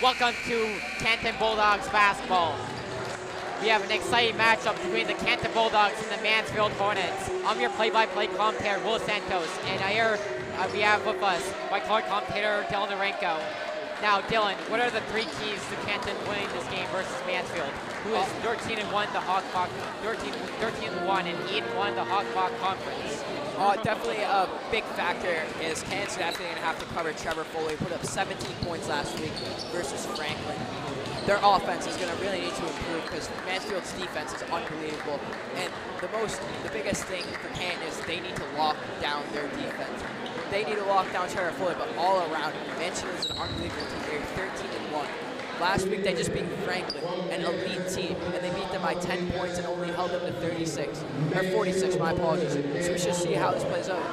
Welcome to Canton Bulldogs basketball. We have an exciting matchup between the Canton Bulldogs and the Mansfield Hornets. I'm your play-by-play commentator, Will Santos, and here we have with us my color commentator, Dylan Narenko. Now, Dylan, what are the three keys to Canton winning this game versus Mansfield, who is 13-1 the Hawk 13-1 and 8-1 the Hawk Conference? Definitely a big factor is Canton's definitely going to have to cover Trevor Foley, who put up 17 points last week versus Franklin. Their offense is going to really need to improve because Mansfield's defense is unbelievable. And the biggest thing for Canton is they need to lock down their defense. They need to lock down Trevor Foley, but all around, Mansfield is an unbelievable team. They're 13-1. Last week they just beat Franklin, an elite team, and they beat them by 10 points and only held them to 46, my apologies. So we should see how this plays out.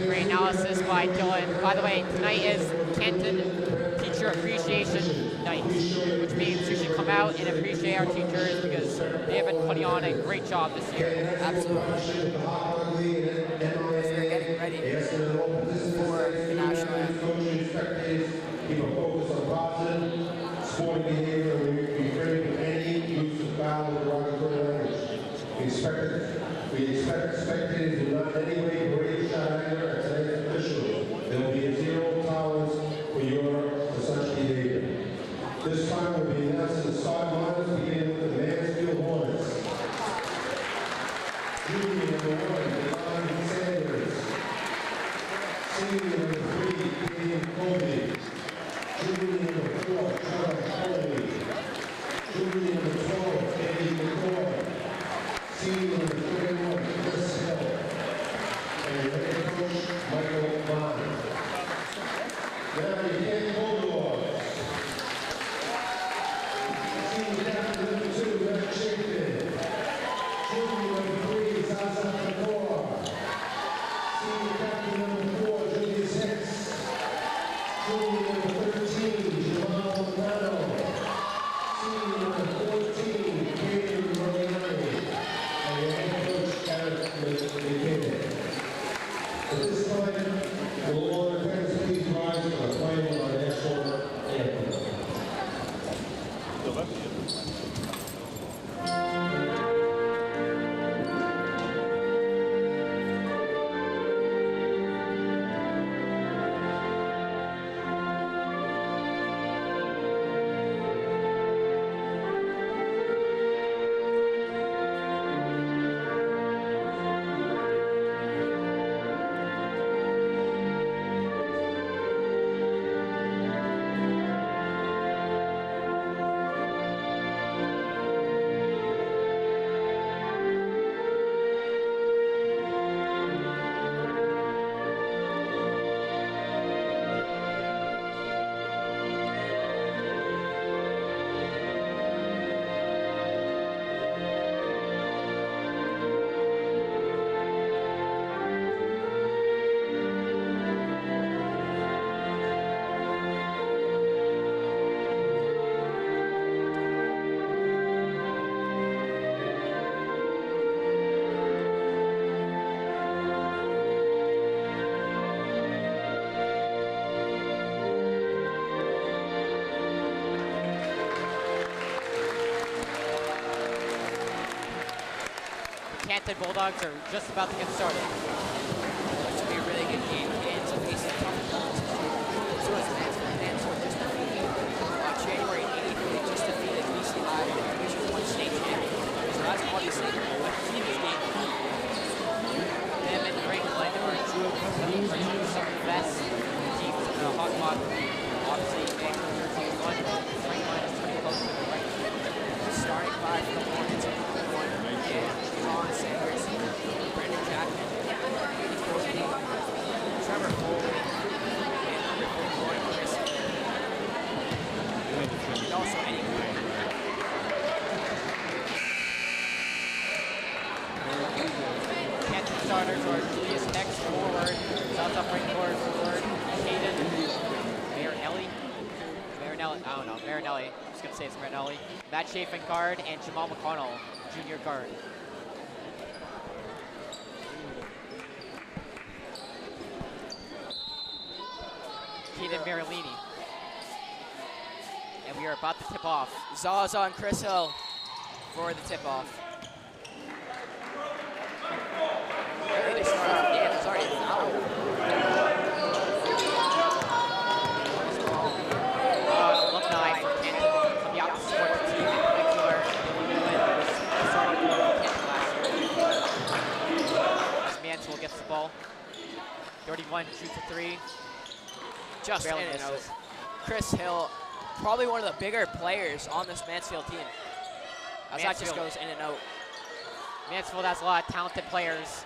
Great analysis by Dylan. By the way, tonight is Canton Teacher Appreciation Night, which means you should come out and appreciate our teachers because they have been putting on a great job this year. Absolutely. As we're getting ready for the national anthem. Sporting behavior will be refrained from any use of foul or derogatory language. We expect spectators to not in any way berate, shout anger at tonight's officials. There will be zero tolerance for such behavior. This time will be announced in the starting lineups, beginning with the Mansfield Hornets. Junior number 1, Devon Sanders. Senior number 3, Dave Colby. Junior number 4, Trevor Foley. Junior number 12, Eddie McCoy. Senior number 31, Chris Hill. And head coach, Michael Vaughn. Now the Canton Bulldogs. Senior captain number 2, Matt Chapin. Junior number 3, Zaza Pecora. Senior captain number 4, Julius Hicks. Junior number 13, Jamal O'Connell. Senior number 14, Caden Rogliani. And your head coach, Eric McKinnon. At this time, will all attendants please rise for the playing of our national anthem. Canton Bulldogs are just about to get started. It's going to be a really good game. Canton's facing tough opponents. So is Mansfield. Mansfield just defeated January 8th. They just defeated BC High, the Division I state champion. So that's obviously a team game. Them and Franklin are two of some of the best teams in the Hawk. Obviously, Vancouver 13-1. Franklin is pretty close to the right. Starting five for the Hornets. Ron Sanders, Brendan Jackman, Eddie Colby, Trevor Foley, and number 41, Chris Hill. And also Eddie Colby. Canton starters are Julius Hicks, forward, South right forward, Caden Marinelli, I'm just going to say it's Marinelli, Matt Chafin guard, and Jamal McConnell, junior guard. Caden Marilini. and we are about to tip off. Zaza and Chris Hill for the tip-off. Really, they started off the game. There's already a foul. Alumni from Canton coming out to support the team in particular. Started with Canton last year. As Mansfield gets the ball. 31 shoots a three. Just barely in and out. misses. Chris Hill, probably one of the bigger players on this Mansfield team. As that just goes in and out. Mansfield has a lot of talented players.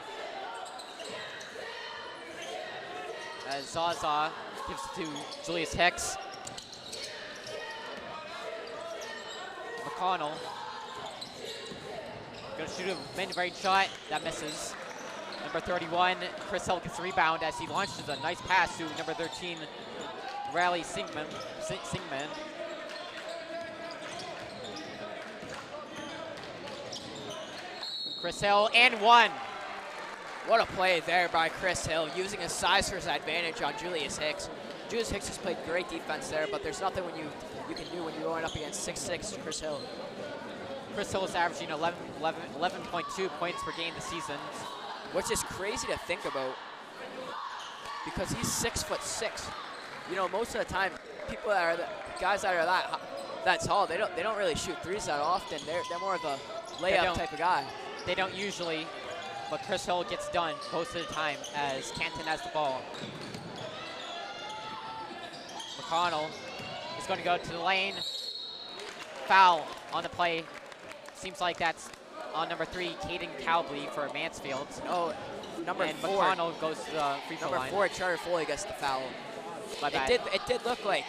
As Zaza gives it to Julius Hicks. McConnell. Gonna shoot a mid-range shot. That misses. Number 31, Chris Hill gets the rebound as he launches a nice pass to number 13, Riley Singman. Chris Hill and one. What a play there by Chris Hill, using his size for his advantage on Julius Hicks. Julius Hicks has played great defense there, but there's nothing you can do when you're going up against 6'6" Chris Hill. Chris Hill is averaging 11.2 points per game this season. Which is crazy to think about because he's 6'6". You know, most of the time, people that are guys that are that tall, they don't really shoot threes that often. They're more of a layup type of guy. They don't usually, but Chris Hill gets done most of the time as Canton has the ball. McConnell is going to go to the lane. Foul on the play. Seems like that's on number 3, Caden Cowley for Mansfield. Oh, number 4. McConnell goes to the free throw line. Number 4, Charter Foley gets the foul. My bad. It did look like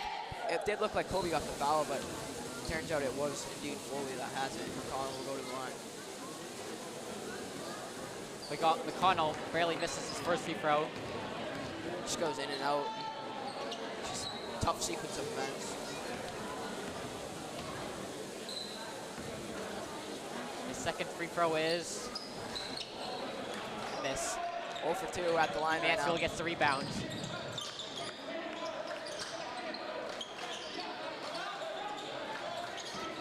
Kobe got the foul, but it turns out it was indeed Foley that has it. McConnell will go to the line. McConnell barely misses his first free throw. Just goes in and out. Just tough sequence of events. His second free throw is miss. 0 for 2 at the line. Mansfield gets the rebound.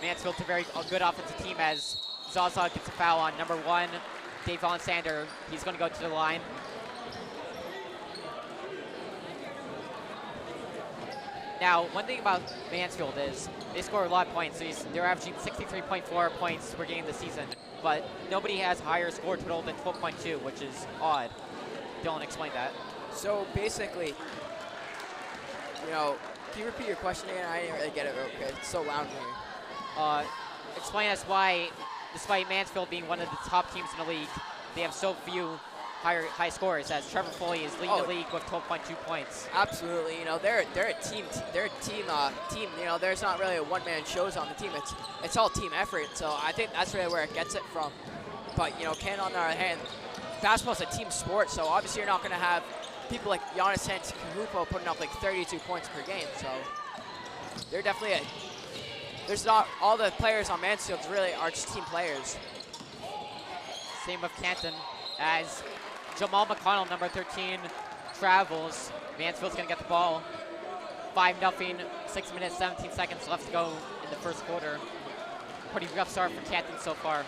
Mansfield's a very good offensive team as Zaza gets a foul on number 1, Davon Sander. He's going to go to the line. Now, one thing about Mansfield is they score a lot of points. They're averaging 63.4 points per game this season, but nobody has higher score total than 12.2, which is odd. Dylan, explain that. So basically, you know, can you repeat your question again? I didn't really get it real quick. It's so loud in here. Explain us why, despite Mansfield being one of the top teams in the league, they have so few high scores, as Trevor Foley is leading the league with 12.2 points. Absolutely, you know, they're a team. You know, there's not really a one-man shows on the team. It's all team effort. So I think that's really where it gets it from. But you know, Canton on the other hand, basketball's a team sport. So obviously you're not going to have people like Giannis Antetokounmpo putting up like 32 points per game. So they're definitely there's not all the players on Mansfield really are just team players. Same with Canton as Jamal McConnell, number 13, travels. Mansfield's going to get the ball. 5-0, 6 minutes, 17 seconds left to go in the first quarter. Pretty rough start for Canton so far.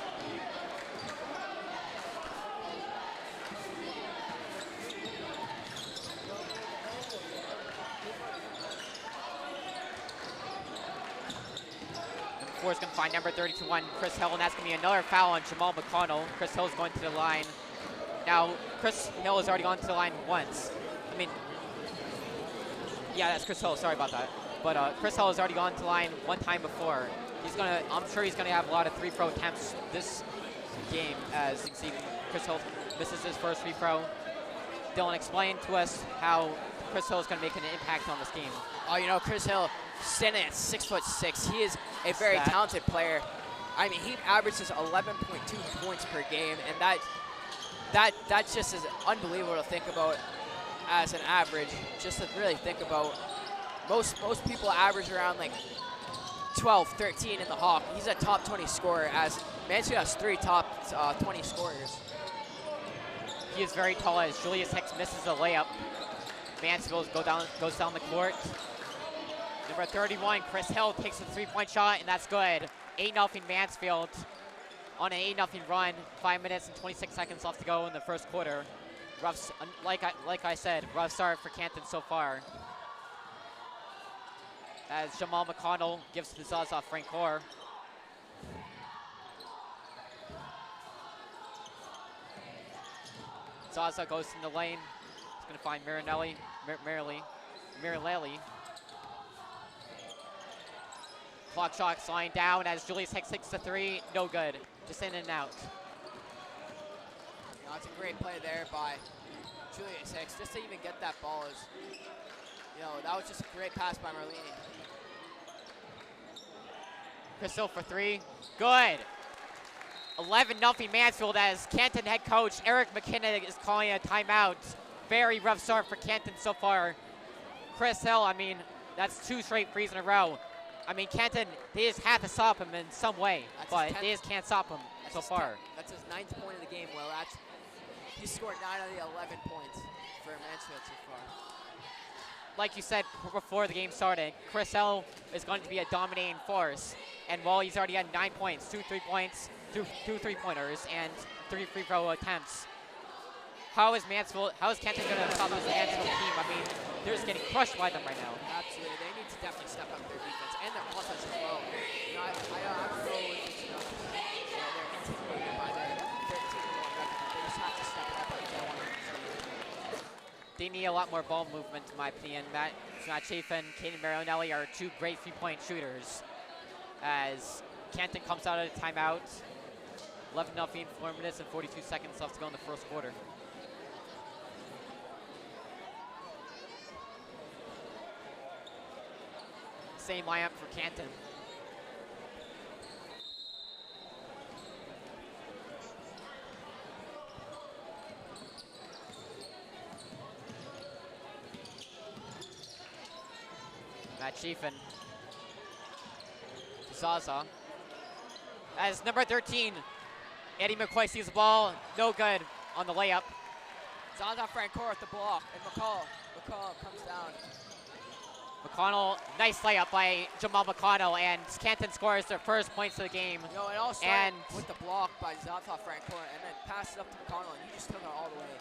Number 4 is going to find number 32-1, Chris Hill, and that's going to be another foul on Jamal McConnell. Chris Hill's going to the line. Now, Chris Hill has already gone to the line once. I mean, yeah, that's Chris Hill. Sorry about that. But Chris Hill has already gone to the line one time before. I'm sure he's gonna have a lot of free throw attempts this game. As you can see, Chris Hill misses his first free throw. Dylan, explain to us how Chris Hill is gonna make an impact on this game. Oh, you know, Chris Hill standing at 6'6". He is a very talented player. I mean, he averages 11.2 points per game, and that just is unbelievable to think about as an average. Just to really think about, most people average around like 12, 13 in the Hawk. He's a top 20 scorer, as Mansfield has 3 top 20 scorers. He is very tall as Julius Hicks misses a layup. Mansfield goes down the court. Number 31, Chris Hill takes a three-point shot, and that's good. 8-0 Mansfield on an 8-0 run. 5 minutes and 26 seconds left to go in the first quarter. Rough, like I said, rough start for Canton so far. As Jamal McConnell gives to Zaza Francoeur. Zaza goes in the lane. He's going to find Marinelli. Marilelli. Clock shot sliding down as Julius Hicks takes the three. No good. Just in and out. That's a great play there by Julius Hicks. Just to even get that ball is, that was just a great pass by Marlini. Chris Hill for three. Good. 11-0 Mansfield as Canton head coach Eric McKinnon is calling a timeout. Very rough start for Canton so far. Chris Hill, I mean, that's 2 straight threes in a row. I mean, Canton, they just have to stop him in some way, but they just can't stop him so far. That's his 9th point of the game. Well, he scored 9 of the 11 points for Mansfield so far. Like you said before the game started, Chris Hill is going to be a dominating force. And while he's already had 9 points, 2 3-pointers, and 3 free throw attempts, how is Canton going to stop this Mansfield team? I mean, they're just getting crushed by them right now. Absolutely, they need to definitely step up their defense and their offense as well. I don't know if it's, they're intimidated by their 13-1 record. They just have to step it up if they want to. They need a lot more ball movement, in my opinion. Matt Chafin, Caden Marinelli are 2 great 3-point shooters. As Canton comes out of the timeout, 11-0, 4 minutes and 42 seconds left to go in the first quarter. Same lineup for Canton. Matt Chafin. Zaza. As number 13, Eddie McCoy sees the ball. No good on the layup. Zaza Francoeur at the block, and McCall comes down. McConnell, nice layup by Jamal McConnell, and Canton scores their first points of the game. It all started with the block by Zaza Francoeur, and then passed it up to McConnell, and he just took it all the way.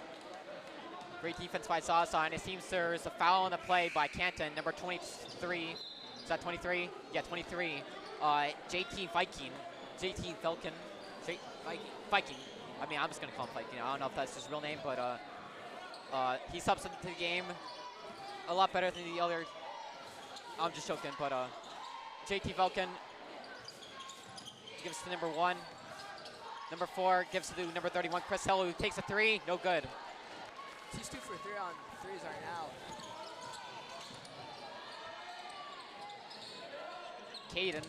Great defense by Zaza, and it seems there's a foul on the play by Canton, number 23. Is that 23? Yeah, 23. JT Viking. JT Falcon. Viking. I mean, I'm just going to call him Viking. I don't know if that's his real name, but he subs into the game a lot better than the other. I'm just joking, but JT Falcon gives to number 1. Number 4 gives to number 31, Chris Hill, who takes a 3. No good. He's 2 for 3 on threes right now. Caden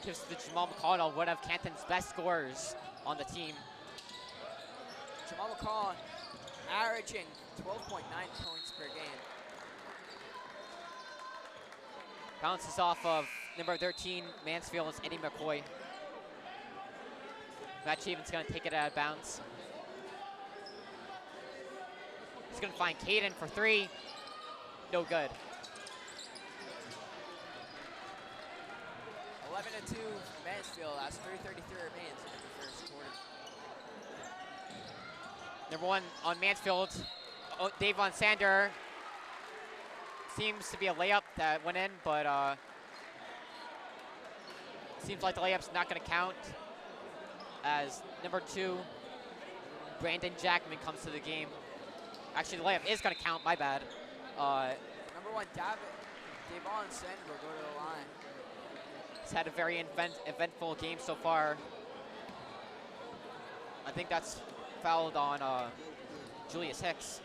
gives to Jamal McConnell, one of Canton's best scorers on the team. Jamal McConnell averaging 12.9 points per game. Bounces off of number 13, Mansfield's Eddie McCoy. Matt Chavin's going to take it out of bounds. He's going to find Caden for 3. No good. 11-2 Mansfield as 3:33 remains in the first quarter. Number 1 on Mansfield, Davon Sander. Seems to be a layup that went in, but seems like the layup's not going to count. As number 2, Brandon Jackman comes to the game. Actually, the layup is going to count, my bad. Number 1, Davon Sander will go to the line. He's had a very eventful game so far. I think that's fouled on Julius Hicks.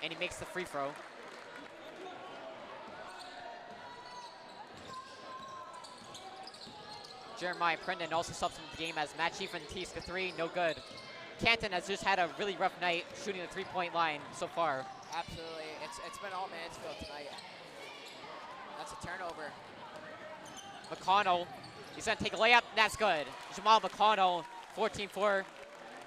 And he makes the free throw. Jeremiah Prendon also subs into the game as Matt Chafin takes the 3, no good. Canton has just had a really rough night shooting the 3-point line so far. Absolutely, it's been all Mansfield tonight. That's a turnover. McConnell, he's gonna take a layup, that's good. Jamal McConnell, 14-4,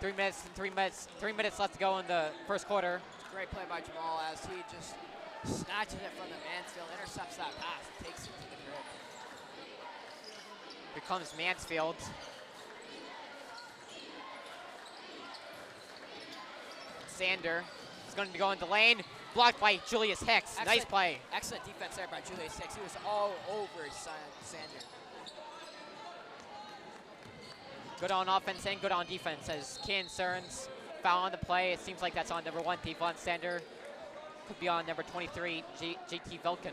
3 minutes left to go in the first quarter. Great play by Jamal as he just snatches it from the Mansfield, intercepts that pass, takes it to the grip. Here comes Mansfield. Sander is going to go into lane. Blocked by Julius Hicks. Nice play. Excellent defense there by Julius Hicks. He was all over Sander. Good on offense and good on defense as Ken Cerns foul on the play. It seems like that's on number 1, Devon Sander. Could be on number 23, JT Velkin.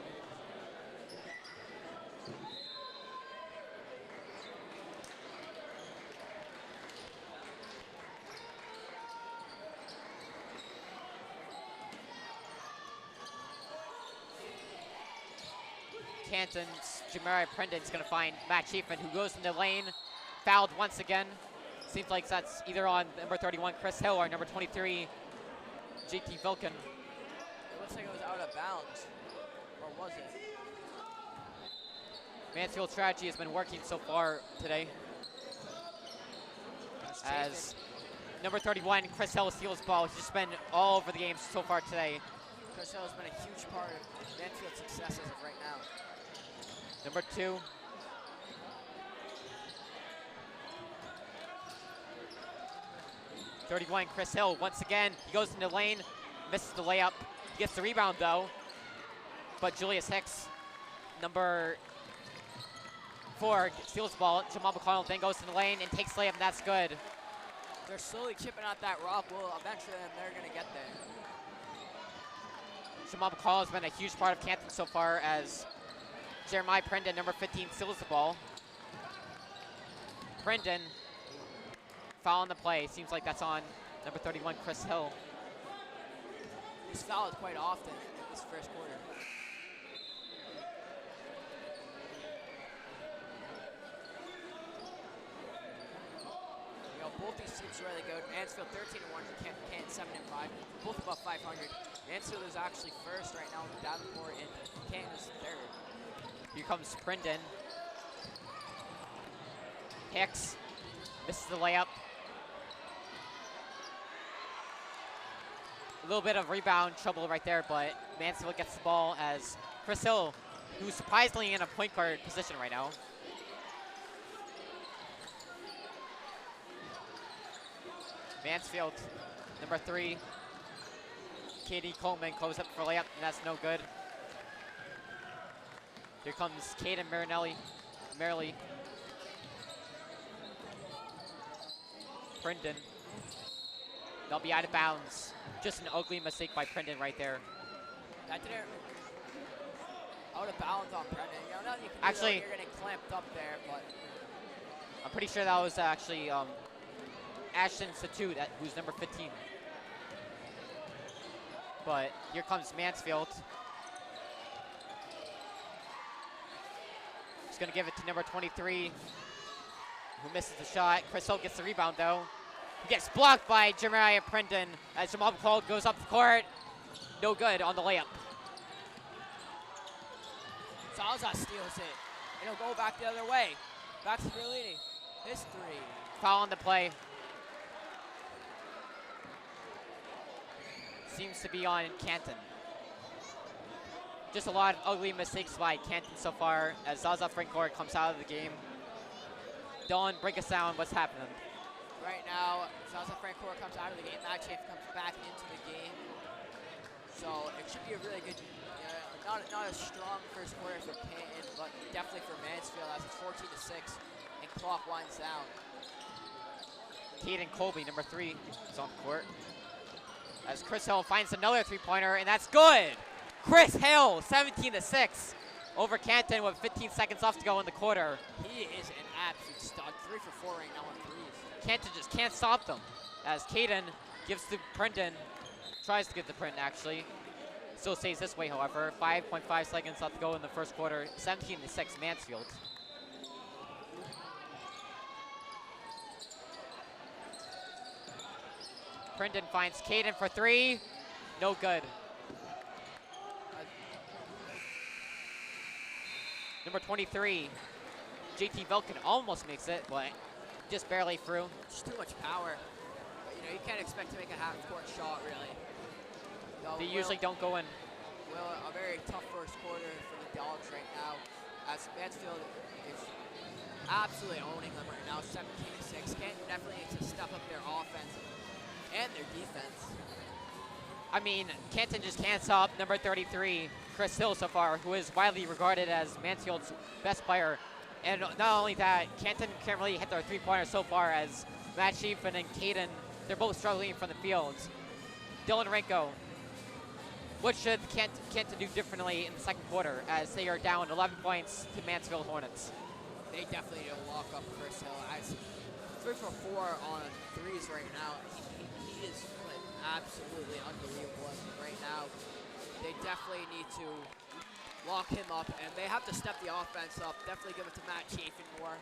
Canton's Jamari Prendon's going to find Matt Chiefman, who goes in the lane, fouled once again. Seems like that's either on number 31, Chris Hill, or number 23, JT Vilkin. It looks like it was out of bounds, or was it? Mansfield's strategy has been working so far today. As number 31, Chris Hill steals the ball. He's just been all over the game so far today. Chris Hill has been a huge part of Mansfield's success as of right now. Number 2. '31, Chris Hill, once again, he goes into the lane, misses the layup. He gets the rebound though, but Julius Hicks, number 4, steals the ball. Jamal McConnell then goes to the lane and takes the layup, and that's good. They're slowly chipping out that rock. Well, eventually they're gonna get there. Jamal McConnell has been a huge part of Canton so far as Jeremiah Prendon, number 15, steals the ball. Prendon, foul on the play. Seems like that's on number 31, Chris Hill. He's fouled quite often in this first quarter. Both these teams are really good. Mansfield 13-1, Canton 7-5, both above 500. Mansfield is actually first right now with Davenport, and Canton is third. Here comes Prendon. Hicks misses the layup. A little bit of rebound trouble right there, but Mansfield gets the ball as Chris Hill, who's surprisingly in a point guard position right now. Mansfield, number 3, Katie Coleman goes up for layup, and that's no good. Here comes Caden Merrily. Prendon. They'll be out of bounds. Just an ugly mistake by Prendon right there. That didn't out of bounds on Prendon. You know, you can actually, you're getting clamped up there, but I'm pretty sure that was actually Ashton Satut, who's number 15. But here comes Mansfield. He's going to give it to number 23, who misses the shot. Chris Hill gets the rebound, though. He gets blocked by Jeremiah Prendon as Jamal McCall goes up the court. No good on the layup. Salazar steals it. And he'll go back the other way. Back to Berlini. His 3. Foul on the play. Seems to be on Canton. Just a lot of ugly mistakes by Canton so far as Zaza Frankfort comes out of the game. Dylan, break us down what's happening. Right now, Zaza Frankfort comes out of the game. Matt Chafe comes back into the game. So it should be a really good, not a strong first quarter for Canton, but definitely for Mansfield as it's 14-6 and clock winds down. Caden Colby, number 3, is on the court. As Chris Hill finds another 3-pointer, and that's good. Chris Hill, 17-6 over Canton with 15 seconds left to go in the quarter. He is an absolute stud. 3 for 4 right now on threes. Canton just can't stop them. As Caden gives to Prendon, tries to give to Prendon actually. Still stays this way, however. 5.5 seconds left to go in the first quarter. 17-6 Mansfield. Prendon finds Caden for 3. No good. Number 23, JT Velkin almost makes it, but just barely through. Just too much power. you can't expect to make a half-court shot, really. So They usually don't go in. A very tough first quarter for the Dogs right now, as Mansfield is absolutely owning them right now, 17-6. Canton definitely needs to step up their offense and their defense. I mean, Canton just can't stop number 33, Chris Hill, so far, who is widely regarded as Mansfield's best player. And not only that, Canton can't really hit their three-pointers so far, as Matt Schiefman and Caden, they're both struggling from the field. Dylan Renko, what should Canton do differently in the second quarter, as they are down 11 points to Mansfield Hornets? They definitely need to lock up Chris Hill. As 3 for 4 on threes right now. He is like, absolutely unbelievable as of right now. They definitely need to lock him up, and they have to step the offense up. Definitely give it to Matt Chafin more.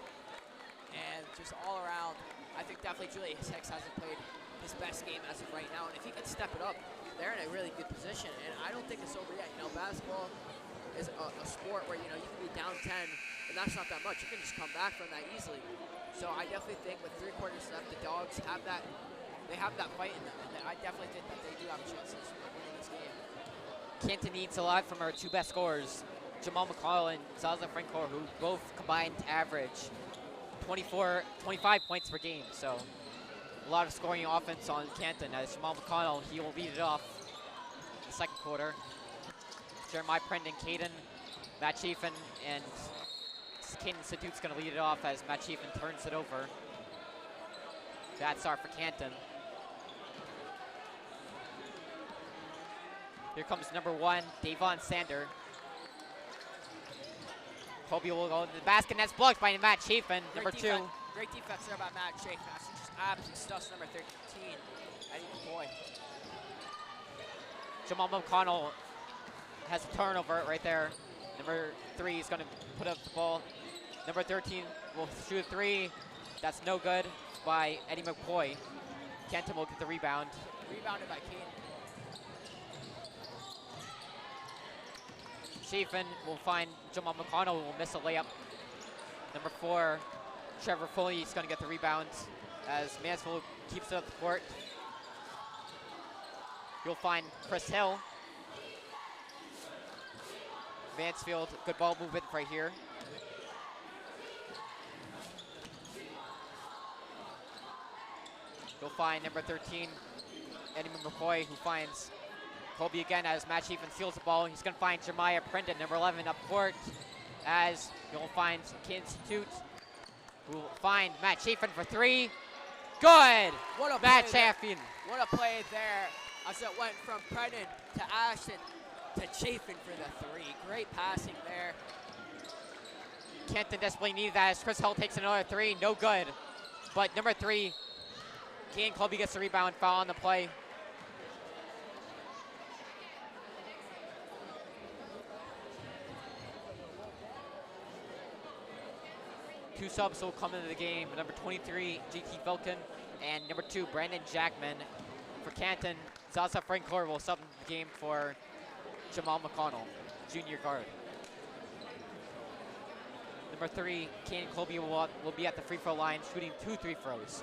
And just all around, I think definitely Julius Hicks hasn't played his best game as of right now. And if he can step it up, they're in a really good position. And I don't think it's over yet. You know, basketball is a sport where, you know, you can be down 10, and that's not that much. You can just come back from that easily. So I definitely think with 3 quarters left, the Dogs have that. They have that fight in them, and I definitely think that they do have chances of winning this game. Canton needs a lot from our 2 best scorers, Jamal McCall and Zaza Francor, who both combined to average 25 points per game. So a lot of scoring offense on Canton, as Jamal McConnell, he will lead it off in the second quarter. Jeremiah Prendon, Caden, Matt Chafin, and Caden Institute's going to lead it off as Matt Chafin turns it over. Bad start for Canton. Here comes number 1, Davon Sander. Kobe will go to the basket, and that's blocked by Matt Chafin, number 2. Great defense there by Matt Chafin. That's just absolute stuff, number 13. Eddie McCoy. Jamal McConnell has a turnover right there. Number 3 is going to put up the ball. Number 13 will shoot a 3. That's no good by Eddie McCoy. Canton will get the rebound. Rebounded by Caden. Chafin will find Jamal McConnell, who will miss a layup. Number 4, Trevor Foley is going to get the rebound as Mansfield keeps it up the court. You'll find Chris Hill. Mansfield, good ball movement right here. You'll find number 13, Eddie McCoy, who finds Colby again as Matt Chafin steals the ball. He's going to find Jeremiah Prendon, number 11, up court, as you'll find Canton Institute, who will find Matt Chafin for 3. Good! What a Matt play Chafin. What a play there, as it went from Prendon to Ashton to Chafin for the 3. Great passing there. Canton desperately needed that as Chris Hill takes another 3. No good. But number 3, Kean Colby gets the rebound, foul on the play. Two subs will come into the game. Number 23, GT Vulcan, and number 2, Brandon Jackman. For Canton, Zaza Francor will sub in the game for Jamal McConnell, junior guard. Number 3, Kean Colby will be at the free throw line, shooting 2 free throws.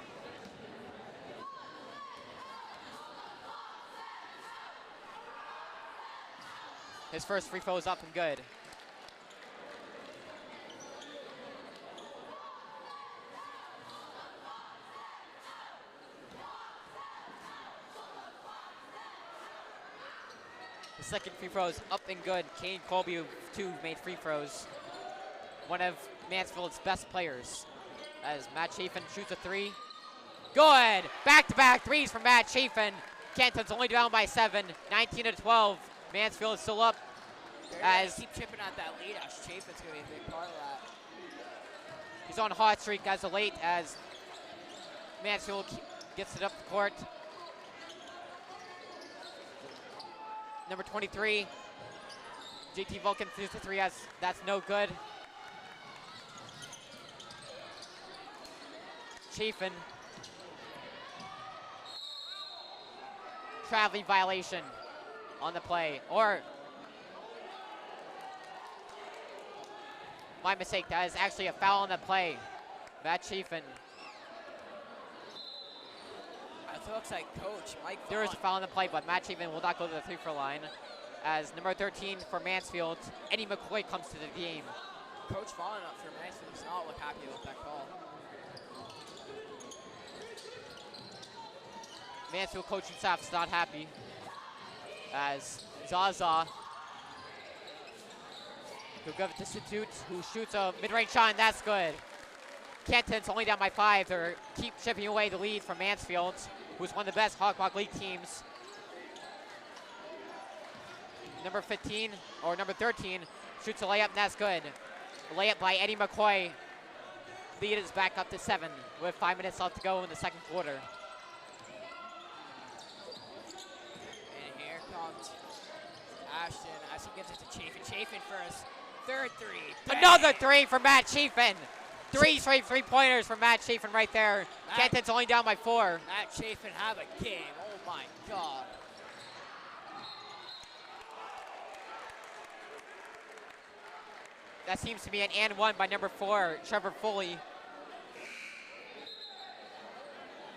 His first free throw is up and good. The second free throw is up and good. Kane Colby, 2 made free throws. One of Mansfield's best players, as Matt Chafin shoots a 3. Good! Back-to-back threes from Matt Chafin. Canton's only down by 7, 19-12. Mansfield is still up. As keep chipping at that lead, as Chafin's going to be a big part of that. He's on a hot streak as of late, as Mansfield gets it up the court. Number 23, JT Vulcan shoots the 3, that's no good. Chafin. Traveling violation on the play, or my mistake, that is actually a foul on the play. Matt Chafin. I So it looks like Coach Mike There is a Vaughn. foul on the play, but Matt Chapin will not go to the free throw line. As number 13 for Mansfield, Eddie McCoy comes to the game. Coach Vaughn up for Mansfield does not look happy with that call. Mansfield coaching staff is not happy. As Zaza, he'll give it to Satut, who shoots a mid-range shot, and that's good. Canton's only down by 5. They keep chipping away the lead from Mansfield, who's one of the best Hawk League teams. Number 15, or number 13, shoots a layup, and that's good. A layup by Eddie McCoy. Lead is back up to 7 with 5 minutes left to go in the second quarter. And here comes Ashton as he gives it to Chafin. Chafin for his third three. Bang! Another 3 for Matt Chafin. 3 straight three-pointers for Matt Chafin right there. Canton's only down by 4. Matt Chafin have a game. Oh my God. That seems to be an and 1 by number 4, Trevor Foley.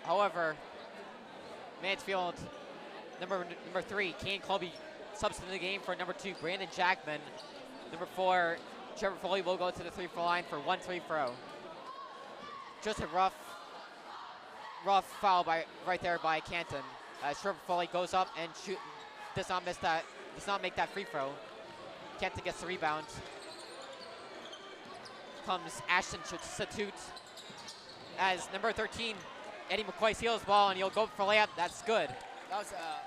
However, Mansfield, number 3, Kane Colby, subs in the game for number 2, Brandon Jackman. Number 4, Trevor Foley will go to the free-throw line for 1 free throw. Just a rough foul right there by Canton. Trevor Foley goes up and does not make that free throw. Canton gets the rebound. Comes Ashton Satut as number 13, Eddie McCoy steals the ball, and he'll go for layup. That's good. That was a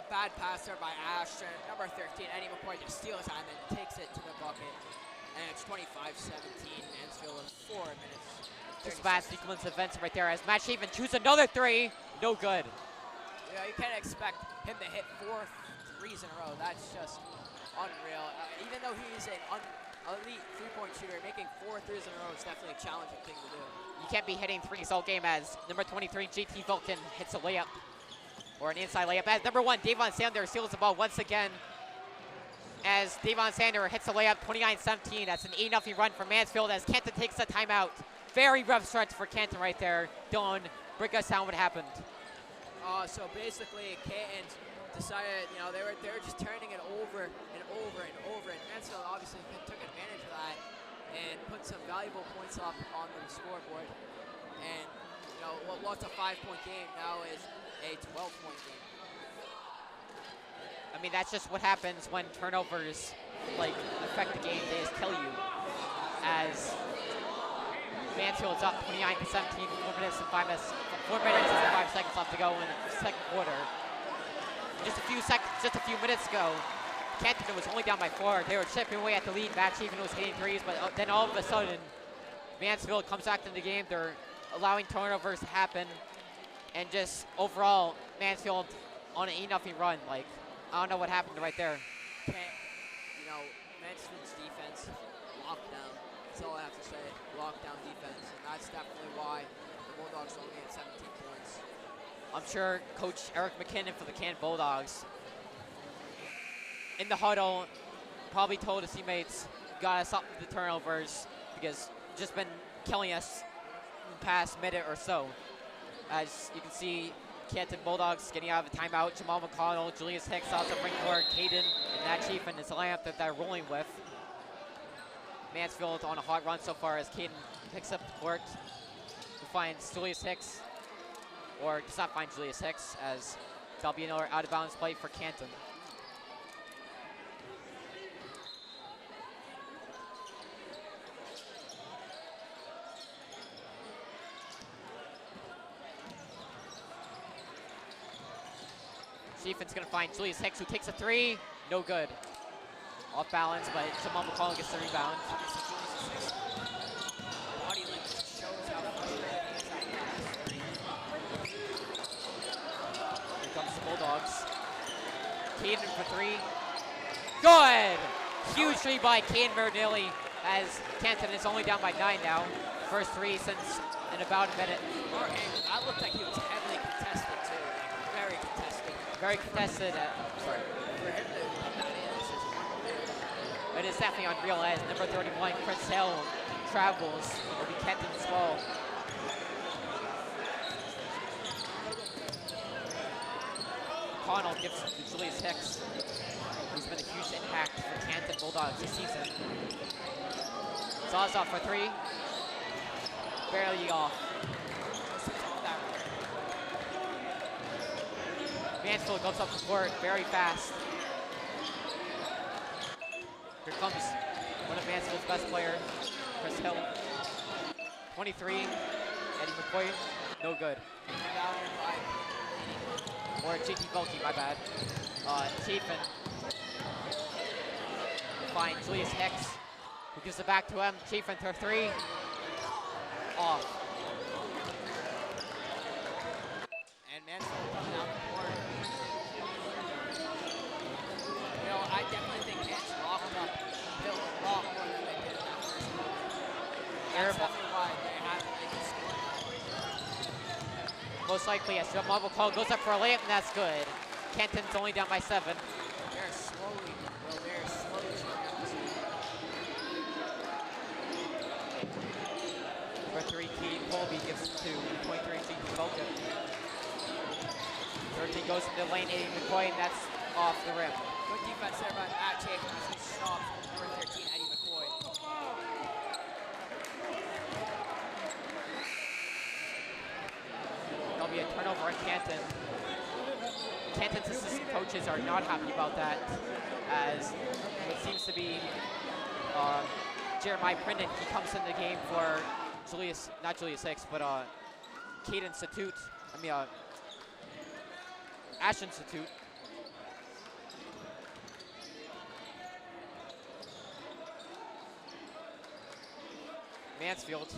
bad pass there by Ashton. Number 13, Eddie McCoy just steals it and then takes it to the bucket. And it's 25-17, Mansfield with 4 minutes. Just fast sequence of events right there as Matt Chapin shoots another 3. No good. Yeah, you can't expect him to hit 4 threes in a row. That's just unreal. Even though he's an elite three-point shooter, making 4 threes in a row is definitely a challenging thing to do. You can't be hitting 3s all game as number 23, JT Vulcan, hits a layup. Or an inside layup. As number 1, Davon Sander steals the ball once again. As Davon Sander hits a layup, 29-17. That's an 8-0 run for Mansfield as Canton takes the timeout. Very rough stretch for Canton right there. Dylan, break us down what happened. So basically, Canton decided, they were just turning it over and over and over, and Mansfield obviously took advantage of that and put some valuable points up on the scoreboard. And what was a 5-point game now is a 12-point game. I mean, that's just what happens when turnovers affect the game. They just kill you. As Mansfield's up 29-17, 4 minutes and 5 seconds left to go in the second quarter. Just a few minutes ago, Canton was only down by 4. They were chipping away at the lead. Matt Chapin was hitting 3s, but then all of a sudden, Mansfield comes back to the game. They're allowing turnovers to happen, and just overall, Mansfield on an 8-0 run. I don't know what happened right there. Mansfield's defense locked down. That's all I have to say. Lockdown defense, and that's definitely why the Bulldogs only had 17 points. I'm sure Coach Eric McKinnon for the Canton Bulldogs, in the huddle, probably told his teammates, gotta stop the turnovers because just been killing us in the past minute or so. As you can see, Canton Bulldogs getting out of a timeout. Jamal McConnell, Julius Hicks out the front court, Caden, and Matt Chapin is the lineup that they're rolling with. Mansfield on a hot run so far as Caden picks up the court to find Julius Hicks, or does not find Julius Hicks, as that'll be another out of bounds play for Canton. Chafin's gonna find Julius Hicks, who takes a 3, no good. Off balance, but Jamal McCollum gets the rebound. Body length shows how frustrated he is at pass. Here comes the Bulldogs. Caden for 3. Good! Huge 3 by Caden Verdilli as Canton is only down by 9 now. First 3 since in about a minute. That looked like he was heavily contested too. Very contested. Very contested. For him to put that in, it's just unreal. It is definitely unreal as number 31, Chris Hill, travels. Will be Canton's ball. McConnell gives it to Julius Hicks, who's been a huge impact for Canton Bulldogs this season. Zaza for three. Barely off. Mansfield goes up the court very fast. Here comes one of Mansfield's best players, Chris Hill. 23, Eddie McCoy, no good. Or JT Velke, my bad. Chafin. Find Julius Hicks, who gives it back to him. Chafin for three. Off. And Mansfield coming down the court. You know, I definitely think Canton locked up Hill a lot more than they did in that first quarter. That's definitely why they had Most likely, yes. Jamal McCall goes up for a layup, and that's good. Canton's only down by 7. They're slowly showing up. For 3, Keaton Colby gives it to 23, JT Velke. 13 goes into the lane, Eddie McCoy, and that's off the rim. Good defense there by Matt Chafin as he stops number 13, Eddie McCoy. There'll be a turnover on Canton. Canton's assistant coaches are not happy about that, as what seems to be Jeremiah Prindon. He comes in the game for not Julius Hicks, but Caden Satut. Ashton Satut. Mansfield.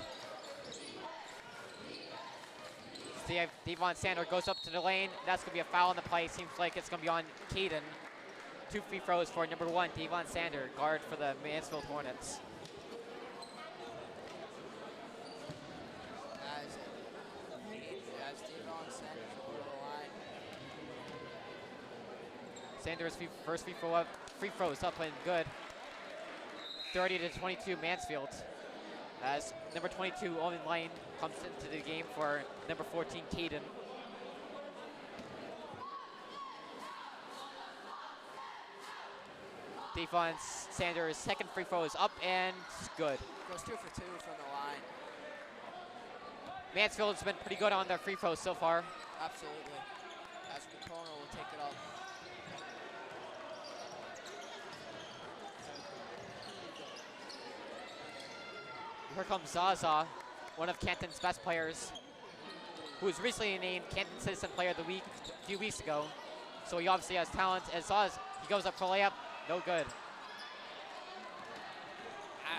Devon Sander goes up to the lane. That's going to be a foul in the play. Seems like it's going to be on Caden. 2 free throws for number 1, Devon Sander, guard for the Mansfield Hornets. As Devon Sander over the line. Sanders' first free throw is up and good. 30-22 Mansfield. As number 22, Owen Lane, comes into the game for number 14, Caden. Devon Sanders' second free throw is up and good. Goes 2 for 2 from the line. Mansfield's been pretty good on their free throws so far. Absolutely. As McConnell will take it up. Here comes Zaza, one of Canton's best players, who was recently named Canton Citizen Player of the Week a few weeks ago. So he obviously has talent. As Zaza, he goes up for a layup, no good.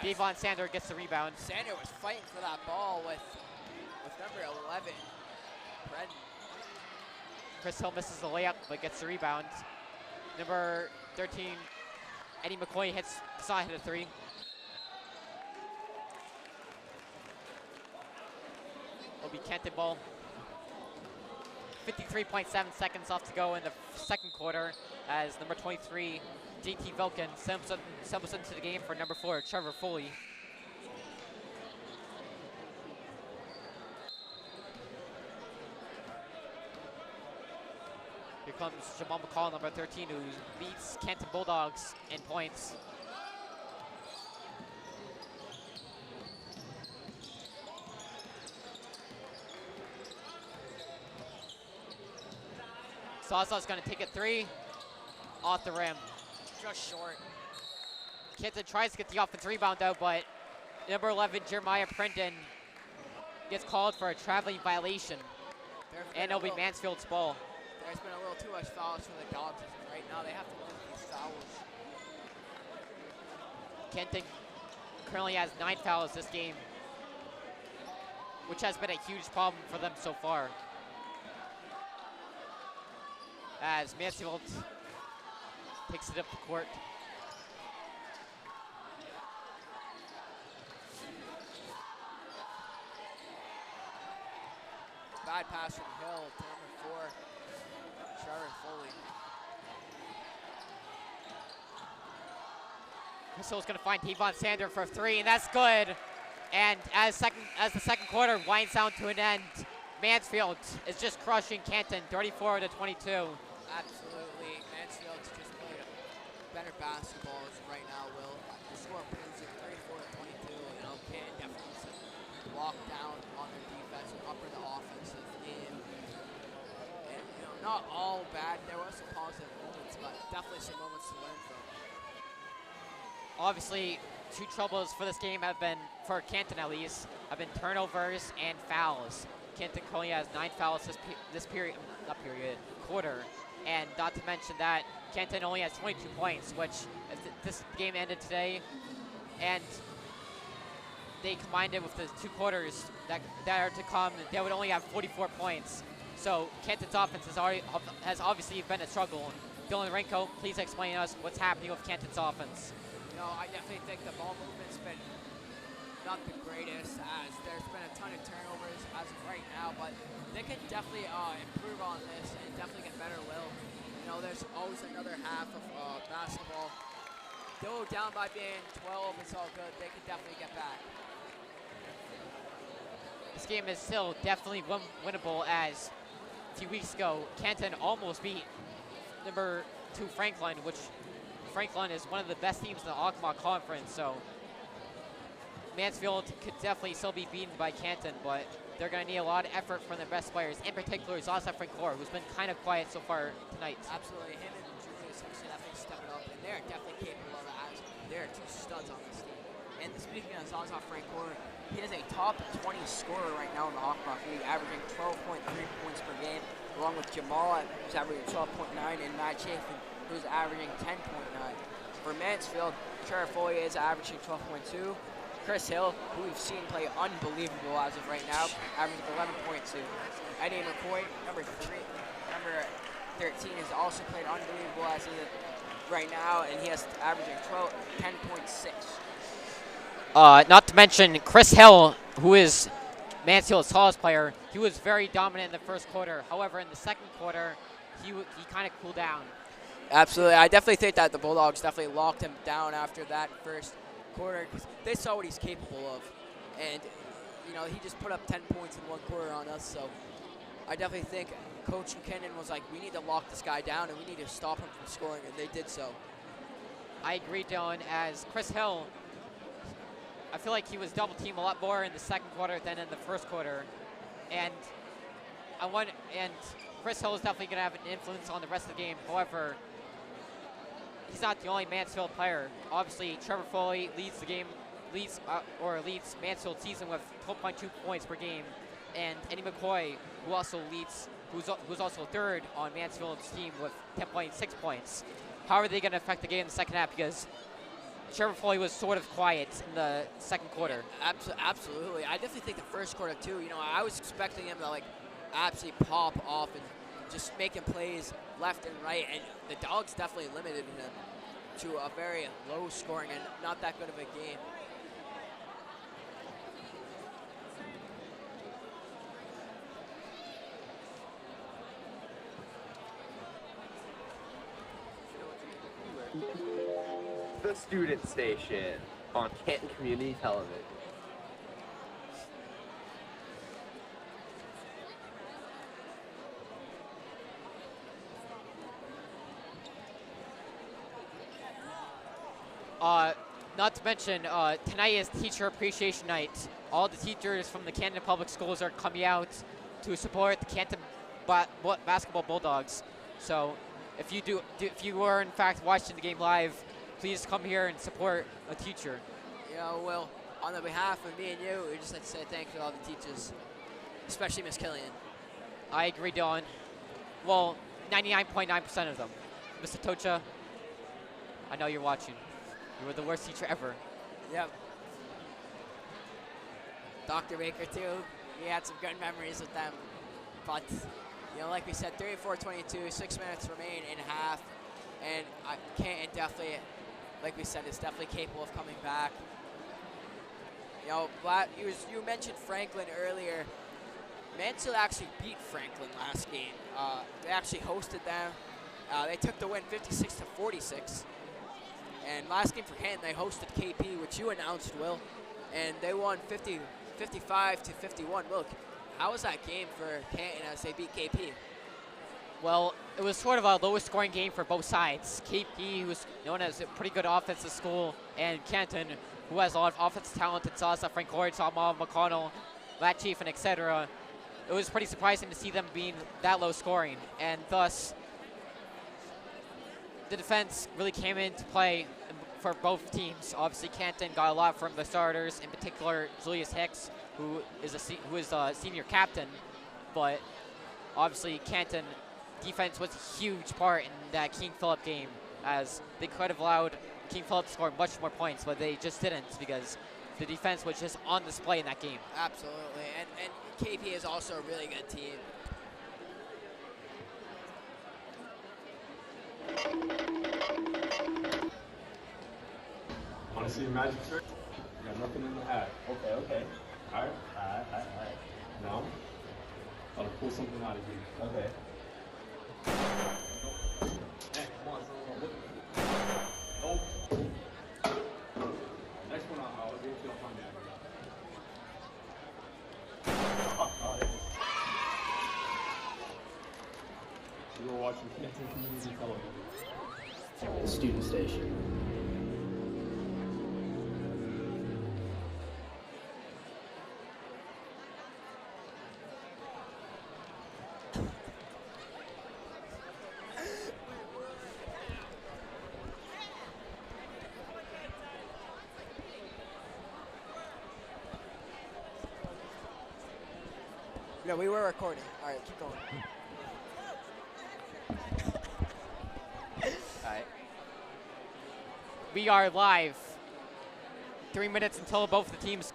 Devon Sander gets the rebound. Sander was fighting for that ball with number 11, Brendan. Chris Hill misses the layup, but gets the rebound. Number 13, Eddie McCoy does not hit a 3. Will be Canton ball. 53.7 seconds off to go in the second quarter, as number 23, JT Velken, stumbles into the game for number 4, Trevor Foley. Here comes Jamal McCall, number 13, who leads Canton Bulldogs in points. Zaza's going to take a 3 off the rim. Just short. Canton tries to get the offensive rebound out, but number 11, Jeremiah Prindon, gets called for a traveling violation. And it'll be Mansfield's ball. There's been a little too much fouls for the Dogs right now. They have to win these fouls. Canton currently has 9 fouls this game, which has been a huge problem for them so far. As Mansfield takes it up the court. Bad pass from Hill to number 4, Trevor Foley. Hill's going to find Devon Sander for a 3, and that's good. And as the second quarter winds down to an end, Mansfield is just crushing Canton, 34-22. Absolutely. Mansfield's just played better basketball right now, Will. The score proves it 34 to 22. You know, Canton definitely needs to lock down on their defense and upper the offensive game. And, you know, not all bad. There were some positive moments, but definitely some moments to learn from. Obviously, two troubles for this game have been, for Canton at least, have been turnovers and fouls. Canton only has 9 fouls this quarter. And not to mention that Canton only has 22 points, which if this game ended today and they combined it with the 2 quarters that are to come, they would only have 44 points. So Canton's offense has obviously been a struggle. Dylan Renko, please explain to us what's happening with Canton's offense. You know, I definitely think the ball movement's been not the greatest, as there's been a ton of turnovers as of right now, but they can definitely improve on this and definitely get better, Will. You know, there's always another half of basketball. Though down by being 12, it's all good. They can definitely get back. This game is still definitely winnable, as a few weeks ago, Canton almost beat number 2 Franklin, which Franklin is one of the best teams in the Ogma Conference, so Mansfield could definitely still be beaten by Canton, but they're going to need a lot of effort from their best players, in particular Zaza Francor, who's been kind of quiet so far tonight. Absolutely. Him and Julius have definitely stepped up, and they're definitely capable of it, as they're 2 studs on this team. And speaking of Zaza Francor, he is a top 20 scorer right now in the Hawkmock League, averaging 12.3 points per game, along with Jamal, who's averaging 12.9, and Matt Chafin, who's averaging 10.9. For Mansfield, Trevor Foley is averaging 12.2. Chris Hill, who we've seen play unbelievable as of right now, averaging 11.2. Eddie McCoy, number 13, has also played unbelievable as of right now, and he has averaging 10.6. Not to mention Chris Hill, who is Mansfield's tallest player. He was very dominant in the first quarter. However, in the second quarter, he kind of cooled down. Absolutely. I definitely think that the Bulldogs definitely locked him down after that first quarter, because they saw what he's capable of. And, you know, he just put up 10 points in 1 quarter on us. So I definitely think Coach McKinnon was like, we need to lock this guy down and we need to stop him from scoring, and they did so. I agree, Dylan, as Chris Hill, I feel like he was double-teamed a lot more in the second quarter than in the first quarter. And Chris Hill is definitely going to have an influence on the rest of the game. However, he's not the only Mansfield player. Obviously, Trevor Foley leads leads Mansfield's season with 12.2 points per game, and Eddie McCoy, who's also third on Mansfield's team with 10.6 points. How are they going to affect the game in the second half? Because Trevor Foley was sort of quiet in the second quarter. Absolutely. I definitely think the first quarter too. You know, I was expecting him to absolutely pop off and just making plays left and right, and the Dogs definitely limited him to a very low scoring and not that good of a game. The Student Station on Canton Community Television. Not to mention, tonight is Teacher Appreciation Night. All the teachers from the Canton Public Schools are coming out to support the Canton Basketball Bulldogs. So, if you were in fact watching the game live, please come here and support a teacher. You know, well, on the behalf of me and you, we'd just like to say thank you to all the teachers, especially Miss Killian. I agree, Dylan. Well, 99.9% of them. Mr. Tocha, I know you're watching. You were the worst teacher ever. Yep. Dr. Baker, too. We had some good memories with them. But, you know, like we said, 34-22, 6 minutes remain in half. And Canton definitely, like we said, is definitely capable of coming back. You know, you mentioned Franklin earlier. Mansfield actually beat Franklin last game. They actually hosted them. They took the win 56-46. And last game for Canton, they hosted KP, which you announced, Will. And they won 55-51. Look, how was that game for Canton as they beat KP? Well, it was sort of a lowest scoring game for both sides. KP, who's known as a pretty good offensive school, and Canton, who has a lot of offensive talent in Zaza, Frank Lloyd, Samal, McConnell, Matt Chief, and etc. It was pretty surprising to see them being that low scoring, and thus the defense really came into play for both teams. Obviously, Canton got a lot from the starters, in particular Julius Hicks, who is a senior captain, but obviously Canton defense was a huge part in that King Philip game, as they could have allowed King Philip to score much more points, but they just didn't because the defense was just on display in that game. Absolutely, and KP is also a really good team. Want to see your magic trick? You got nothing in the hat. Okay, okay. All right. Now, I'll pull something out of here. Okay. Hey, come on, look. Nope. Next one, I'll give it to you on that. You were watching Canton Community Television. The student station. No, we were recording. All right, keep going. Alright. We are live. 3 minutes until both the teams.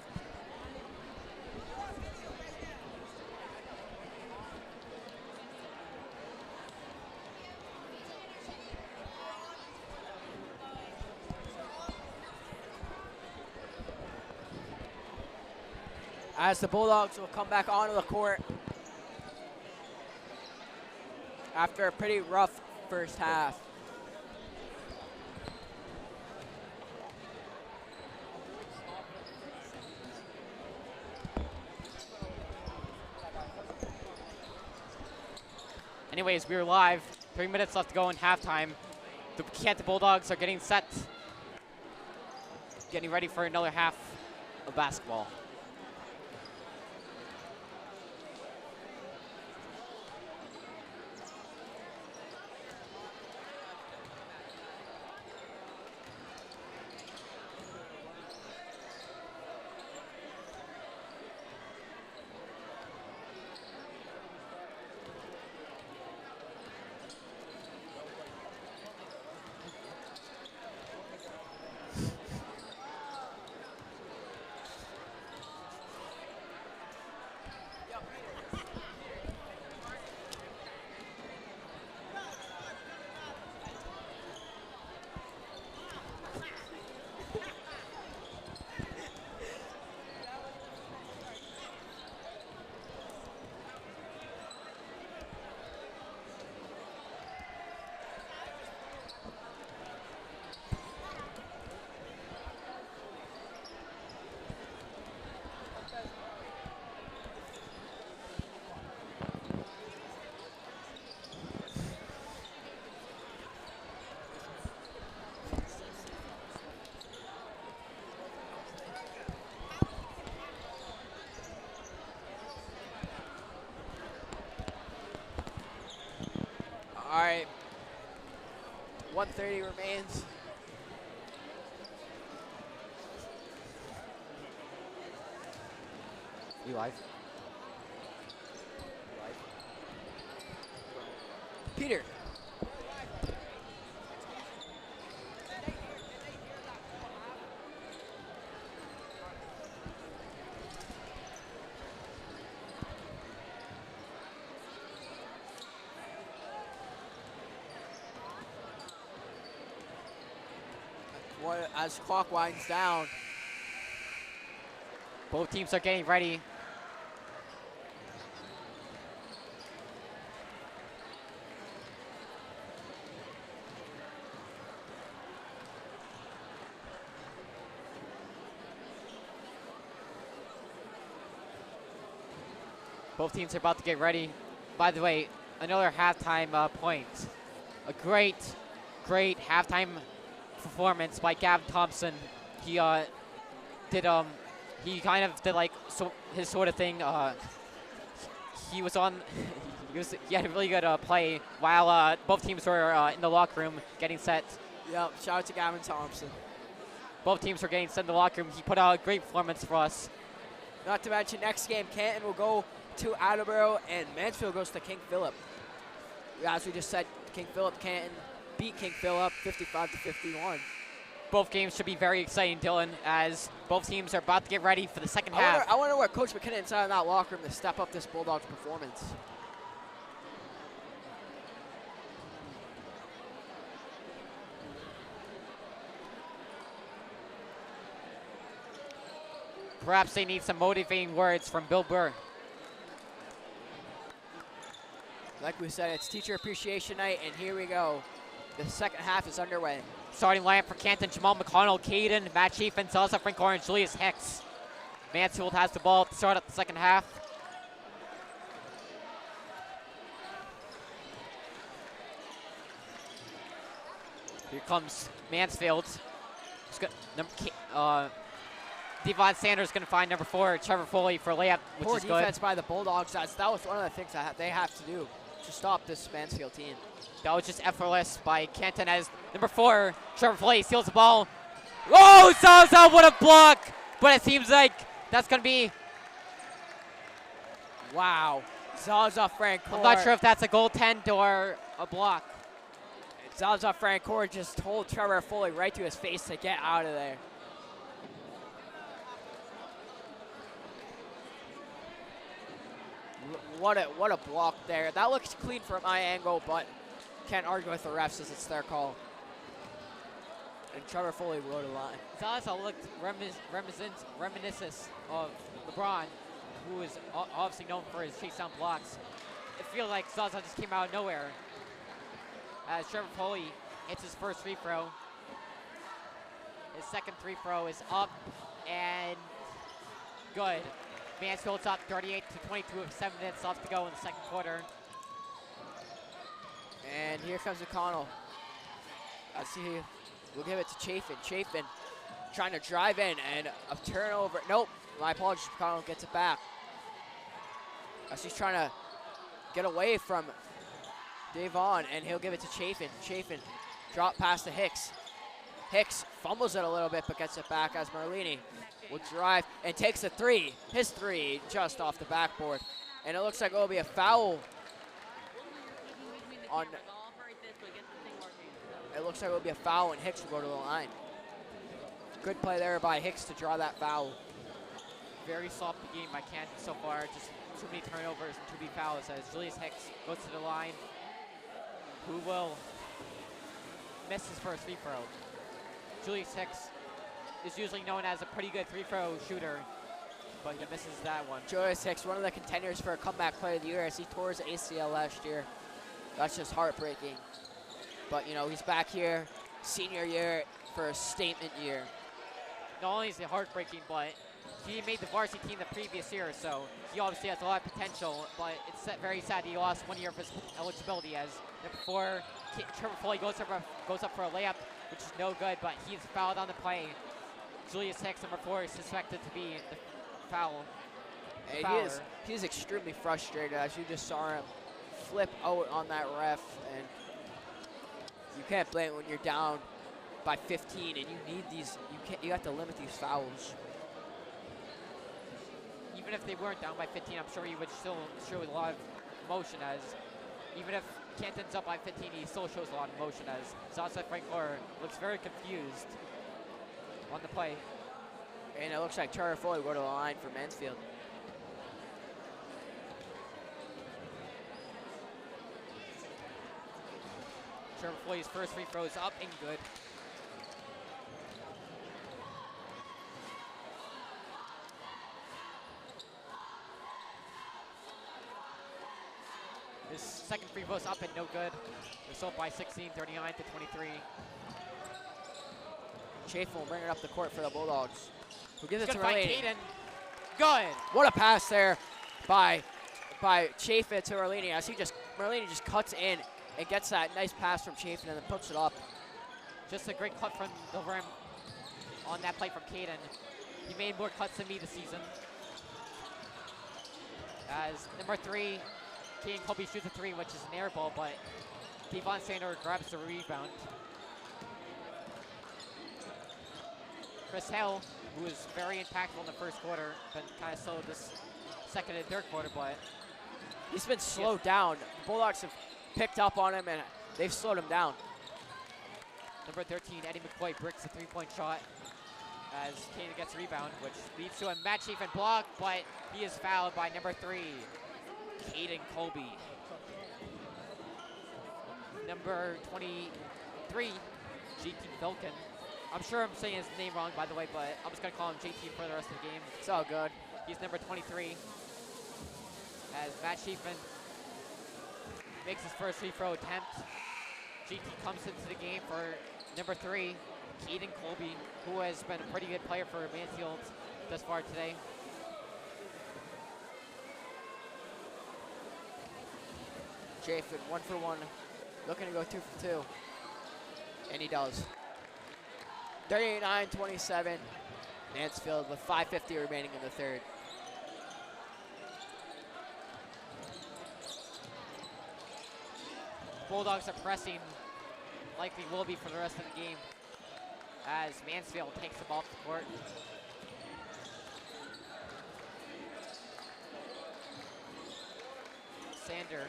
As the Bulldogs will come back onto the court after a pretty rough first half. Anyways, we're live. 3 minutes left to go in halftime. The Canton Bulldogs are getting set. Getting ready for another half of basketball. All right, 1:30 remains. We live? Peter. As clock winds down, Both teams are getting ready. Both teams are about to get ready. By the way, another halftime point. A great halftime performance by Gavin Thompson. He he kind of did like his sort of thing. He was on. He had a really good play while both teams were in the locker room getting set. Yep, shout out to Gavin Thompson. Both teams were getting set in the locker room. He put out a great performance for us. Not to mention, next game, Canton will go to Attleboro, and Mansfield goes to King Philip. As we just said, King Philip, Canton beat King Philip 55-51. Both games should be very exciting, Dylan, as both teams are about to get ready for the second half. I wonder what Coach McKinnon inside in that locker room to step up this Bulldogs performance. Perhaps they need some motivating words from Bill Burr. Like we said, it's Teacher Appreciation Night, and here we go. The second half is underway. Starting lineup for Canton: Jamal McConnell, Caden, Matt Chafin, Salazar Francoeur, and Julius Hicks. Mansfield has the ball to start up the second half. Here comes Mansfield. Devon Sanders going to find number 4, Trevor Foley, for a layup, which Poor is good. defense by the Bulldogs. That was one of the things that they have to do to stop this Mansfield team. That was just effortless by Canton as number 4, Trevor Foley, steals the ball. Oh, Salazar, what a block! But it seems like that's going to be... Wow. Salazar Francoeur. I'm not sure if that's a goaltend or a block. Salazar Francoeur just told Trevor Foley right to his face to get out of there. What a block there. That looks clean from my angle, but can't argue with the refs as it's their call. And Trevor Foley rode a line. Salazar looked reminiscent of LeBron, who is obviously known for his chase down blocks. It feels like Salazar just came out of nowhere. As Trevor Foley hits his first free throw. His second free throw is up and good. Mansfield's up 38-22 with 7 minutes left to go in the second quarter. And here comes O'Connell. I see. We'll give it to Chafin. Chafin trying to drive in and a turnover. Nope. My apologies. O'Connell gets it back. As he's trying to get away from Devon, and he'll give it to Chafin. Chafin drop pass to Hicks. Hicks fumbles it a little bit, but gets it back as Merlini will drive and takes a 3. His 3 just off the backboard. And it looks like it will be a foul on... It looks like it will be a foul and Hicks will go to the line. Good play there by Hicks to draw that foul. Very sloppy game by Canton so far. Just too many turnovers and too many fouls as Julius Hicks goes to the line, who will miss his first free throw. Julius Hicks is usually known as a pretty good free throw shooter, but he misses that one. Julius Hicks, one of the contenders for a comeback player of the year as he tore his ACL last year. That's just heartbreaking. But, you know, he's back here, senior year, for a statement year. Not only is it heartbreaking, but he made the varsity team the previous year, so he obviously has a lot of potential, but it's very sad he lost 1 year of his eligibility as before Trevor Foley goes up for a layup, which is no good, but he's fouled on the play. Julius Hicks, number 4, is suspected to be the foul. And he is extremely frustrated as you just saw him flip out on that ref, and you can't blame it when you're down by 15 and you need these, you have to limit these fouls. Even if they weren't down by 15, I'm sure he would still show a lot of emotion as, even if Canton's up by 15, he still shows a lot of emotion as Salazar Francoeur looks very confused on the play. And it looks like Trevor Foley will go to the line for Mansfield. Trevor Foley's first free throw is up and good. His second free throw is up and no good. They're sold by 16, 39-23. Chafin will bring it up the court for the Bulldogs. Who gives it He's to gonna find Merlini. Caden. Good. What a pass there by Chafin to Merlini as he just Merlini just cuts in and gets that nice pass from Chafin and then puts it up. Just a great cut from the rim on that play from Caden. He made more cuts than me this season. As number 3, Caden Colby shoots a 3, which is an air ball, but Devon Sander grabs the rebound. Chris Hill, who was very impactful in the first quarter, but kind of slow this second and third quarter, but he's been slowed down. The Bulldogs have picked up on him and they've slowed him down. Number 13, Eddie McCoy bricks a 3-point shot as Caden gets a rebound, which leads to a Matt Chafin block, but he is fouled by number 3, Caden Colby. Number 23, JT Vilken. I'm sure I'm saying his name wrong, by the way, but I'm just going to call him JT for the rest of the game. It's all good. He's number 23. As Matt Chafin makes his first free throw attempt. JT comes into the game for number 3, Caden Colby, who has been a pretty good player for Mansfield thus far today. Chafin 1 for 1, looking to go 2 for 2, and he does. 39-27, Mansfield with 5:50 remaining in the third. Bulldogs are pressing, likely will be for the rest of the game, as Mansfield takes the ball off the court. Sander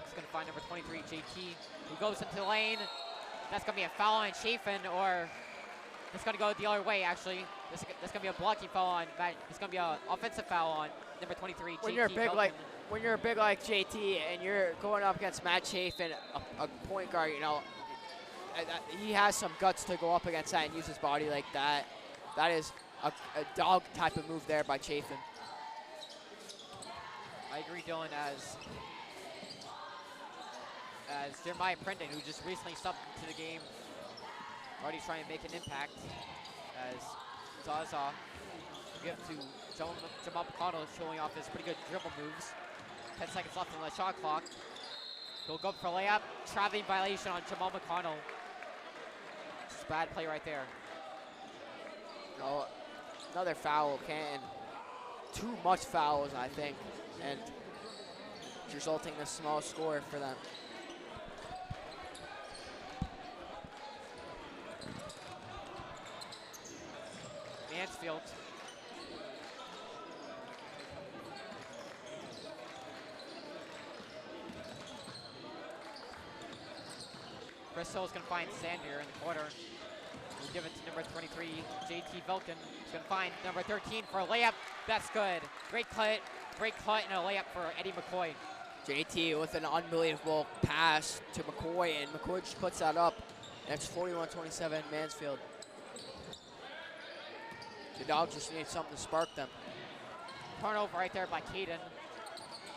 is going to find number 23, JT, who goes into the lane. That's going to be a foul on Chafin, or it's going to go the other way, actually. This going to be a blocking foul on, it's going to be an offensive foul on number 23, JT. When you're big like JT and you're going up against Matt Chafin, a point guard, you know, he has some guts to go up against that and use his body like that. That is a dog type of move there by Chafin. I agree, Dylan, as Jeremiah Prendon, who just recently stepped into the game, already trying to make an impact, as Zaza gives to Jamal McConnell, showing off his pretty good dribble moves. 10 seconds left on the shot clock. He'll go for a layup. Traveling violation on Jamal McConnell. Just a bad play right there. No, another foul, Canton. Too much fouls, I think, and it's resulting in a small score for them. Mansfield. Chris Hill is going to find Sander in the corner. We'll give it to number 23, JT Vilken. He's going to find number 13 for a layup. That's good. Great cut, and a layup for Eddie McCoy. JT with an unbelievable pass to McCoy, and McCoy just puts that up. That's 41-27 Mansfield. The Dogs just need something to spark them. Turnover right there by Caden.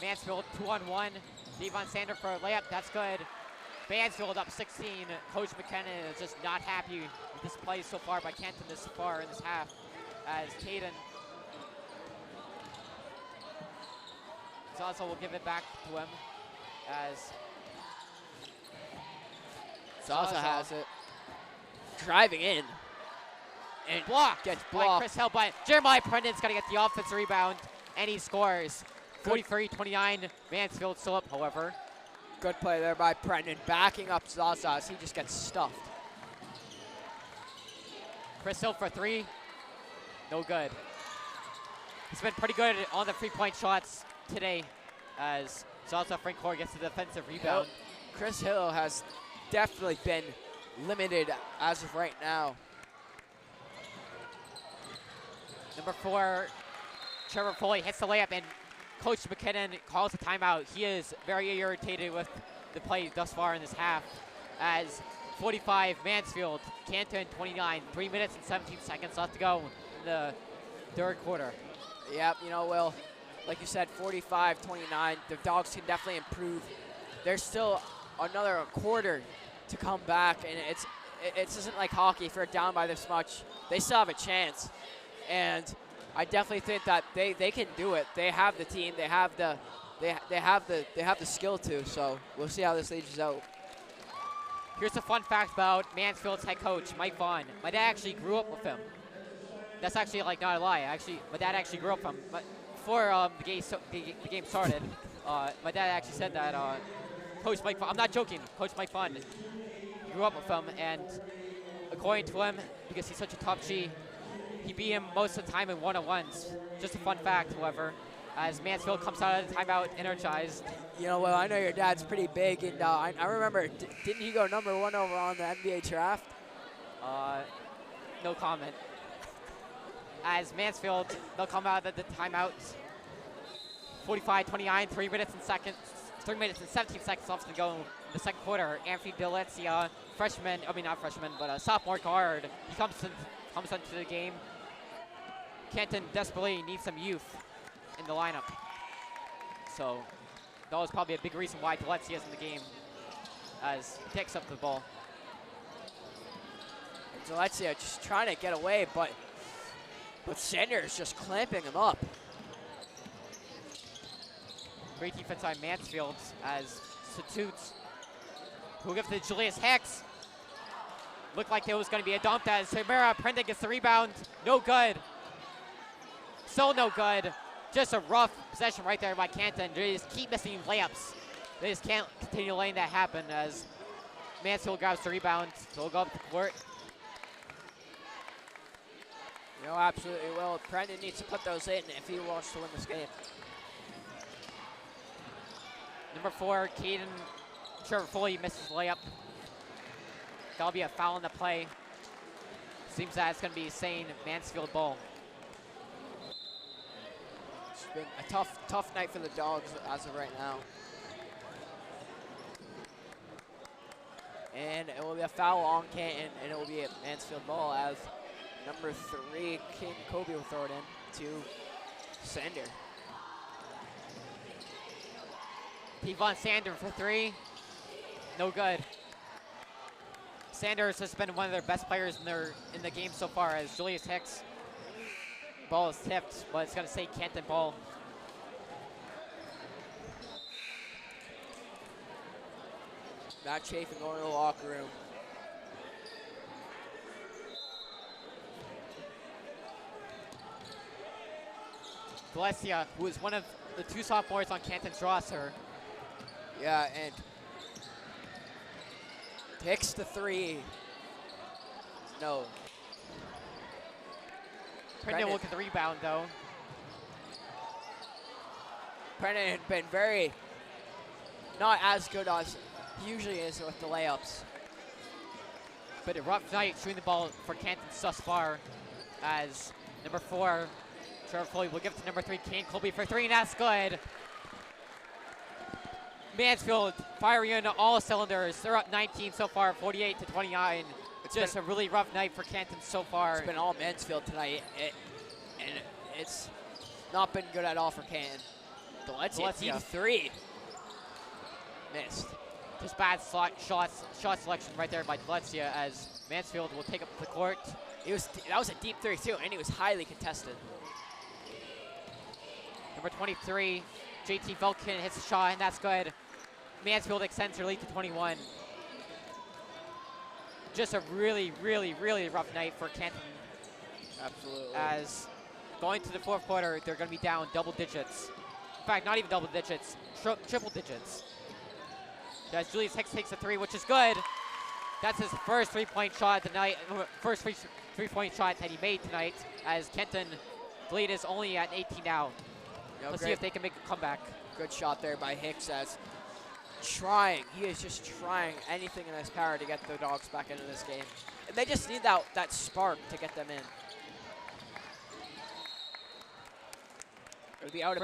Mansfield 2-on-1. Devon Sander for a layup. That's good. Mansfield up 16. Coach McKenna is just not happy with this play so far by Canton this far in this half. As Caden Zaza will give it back to him. As Zaza has it. Driving in. And blocked. Gets by blocked. Chris Hill, but Jeremiah Prendon's going to get the offensive rebound, and he scores. 43-29. Mansfield still up, however. Good play there by Prendon, backing up Zaza as he just gets stuffed. Chris Hill for 3. No good. He's been pretty good on the 3-point shots today, as Zaza Francoeur gets the defensive rebound. Chris Hill has definitely been limited as of right now. Number 4, Trevor Foley hits the layup, and Coach McKinnon calls a timeout. He is very irritated with the play thus far in this half, as 45 Mansfield, Canton 29, 3 minutes and 17 seconds left to go in the third quarter. Yep, you know, Will, like you said, 45-29. The Dogs can definitely improve. There's still another quarter to come back, and it isn't like hockey. If they're down by this much, they still have a chance. And I definitely think that they can do it. They have the team, they have the they have the skill to. So we'll see how this ages out. Here's a fun fact about Mansfield's head coach, Mike Vaughn. My dad actually grew up with him. That's actually like not a lie. My dad actually grew up with him. But before the game started, my dad actually said that Coach Mike Vaughn, I'm not joking, Coach Mike Vaughn, he grew up with him, and according to him, because he's such a top G, he beat him most of the time in one-on-ones. Just a fun fact, however, as Mansfield comes out of the timeout energized. You know, well, I know your dad's pretty big, and I remember, didn't he go #1 overall in the NBA draft? No comment. As Mansfield, they'll come out of the timeout. 45-29, 3 minutes and 17 seconds left to go in the second quarter. Anthony Deletzia, sophomore guard, he comes into the game. Canton desperately needs some youth in the lineup. So that was probably a big reason why Deletzia is in the game, as he picks up the ball. Deletzia just trying to get away, but Sanders just clamping him up. Great defense by Mansfield as Satoots, who gives to Julius Hicks. Looked like there was going to be a dump as Samara Prenda gets the rebound. No good. Still no good. Just a rough possession right there by Canton. They just keep missing layups. They just can't continue letting that happen as Mansfield grabs the rebound. So we'll go up the court. You know, absolutely will. Brendan needs to put those in if he wants to win this game. Number 4, Caden Trevor Foley misses the layup. That'll be a foul in the play. Seems that it's going to be St. Mansfield ball. It's been a tough night for the Dogs as of right now. And it will be a foul on Canton, and it will be a Mansfield ball as number 3, King Kobe will throw it in to Sander. Devon Sander for 3. No good. Sanders has been one of their best players in the game so far, as Julius Hicks ball is tipped, but it's going to say Canton ball. Matt Chafin going to the locker room. Galecia, who is one of the 2 sophomores on Canton's roster. Yeah, and takes the 3. No. Brendan will get the rebound, though. Brendan had been not as good as he usually is with the layups. But a rough night shooting the ball for Canton thus far, as number 4, Trevor Foley will give it to number 3, Kane Colby for 3, and that's good. Mansfield firing into all cylinders. They're up 19 so far, 48-29. It's just a really rough night for Canton so far. It's been all Mansfield tonight, and it's not been good at all for Canton. Deletzia, deep 3. Missed. Just bad shot selection right there by Deletzia, as Mansfield will take up the court. That was a deep 3 too, and it was highly contested. Number 23, JT Velkin hits a shot, and that's good. Mansfield extends their lead to 21. Just a really, really, really rough night for Canton. Absolutely. As going to the 4th quarter, they're going to be down double digits. In fact, not even double digits, triple digits. As Julius Hicks takes a 3, which is good. That's his first 3-point shot tonight. First 3-point shot that he made tonight. As Canton, the lead is only at 18 now. Let's see if they can make a comeback. Good shot there by Hicks, as he is just trying anything in his power to get the Dogs back into this game. And they just need that spark to get them in. It'll be out of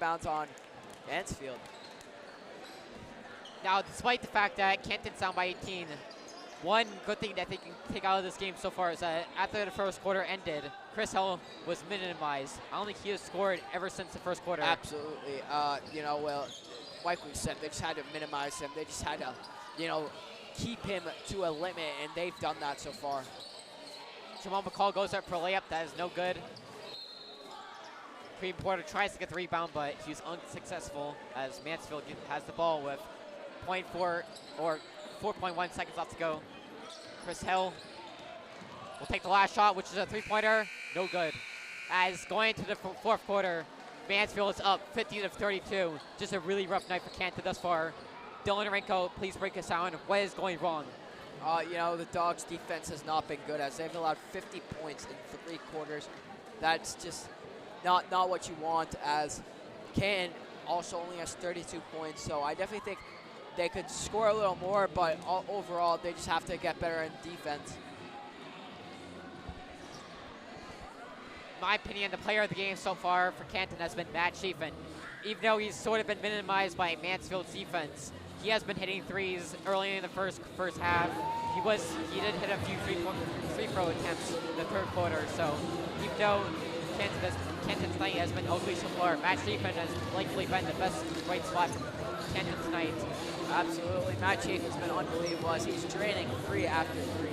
bounds on Mansfield. Now, despite the fact that Canton's down by 18, one good thing that they can take out of this game so far is that after the first quarter ended, Chris Hill was minimized. I don't think he has scored ever since the first quarter. Absolutely. Like we said, they just had to minimize him. They just had to, keep him to a limit, and they've done that so far. Jamal McCall goes up for a layup. That is no good. Cream Porter tries to get the rebound, but he's unsuccessful as Mansfield has the ball with 0.4 or 4.1 seconds left to go. Chris Hill will take the last shot, which is a three-pointer. No good. As going into the fourth quarter, Mansfield is up 50-32. Just a really rough night for Canton thus far. Dylan Renko, please break us down. What is going wrong? You know, the Dogs' defense has not been good as they've allowed 50 points in 3 quarters. That's just not what you want, as Canton also only has 32 points. So I definitely think they could score a little more, but overall they just have to get better in defense. In my opinion, the player of the game so far for Canton has been Matt Schiefen. Even though he's sort of been minimized by Mansfield's defense, he has been hitting threes early in the first half. He did hit a few free throw attempts in the third quarter. So even though Canton tonight has been ugly so far, Matt Schiefen has likely been the best bright spot for Canton tonight. Absolutely, Matt Schiefen's been unbelievable as he's draining 3 after 3.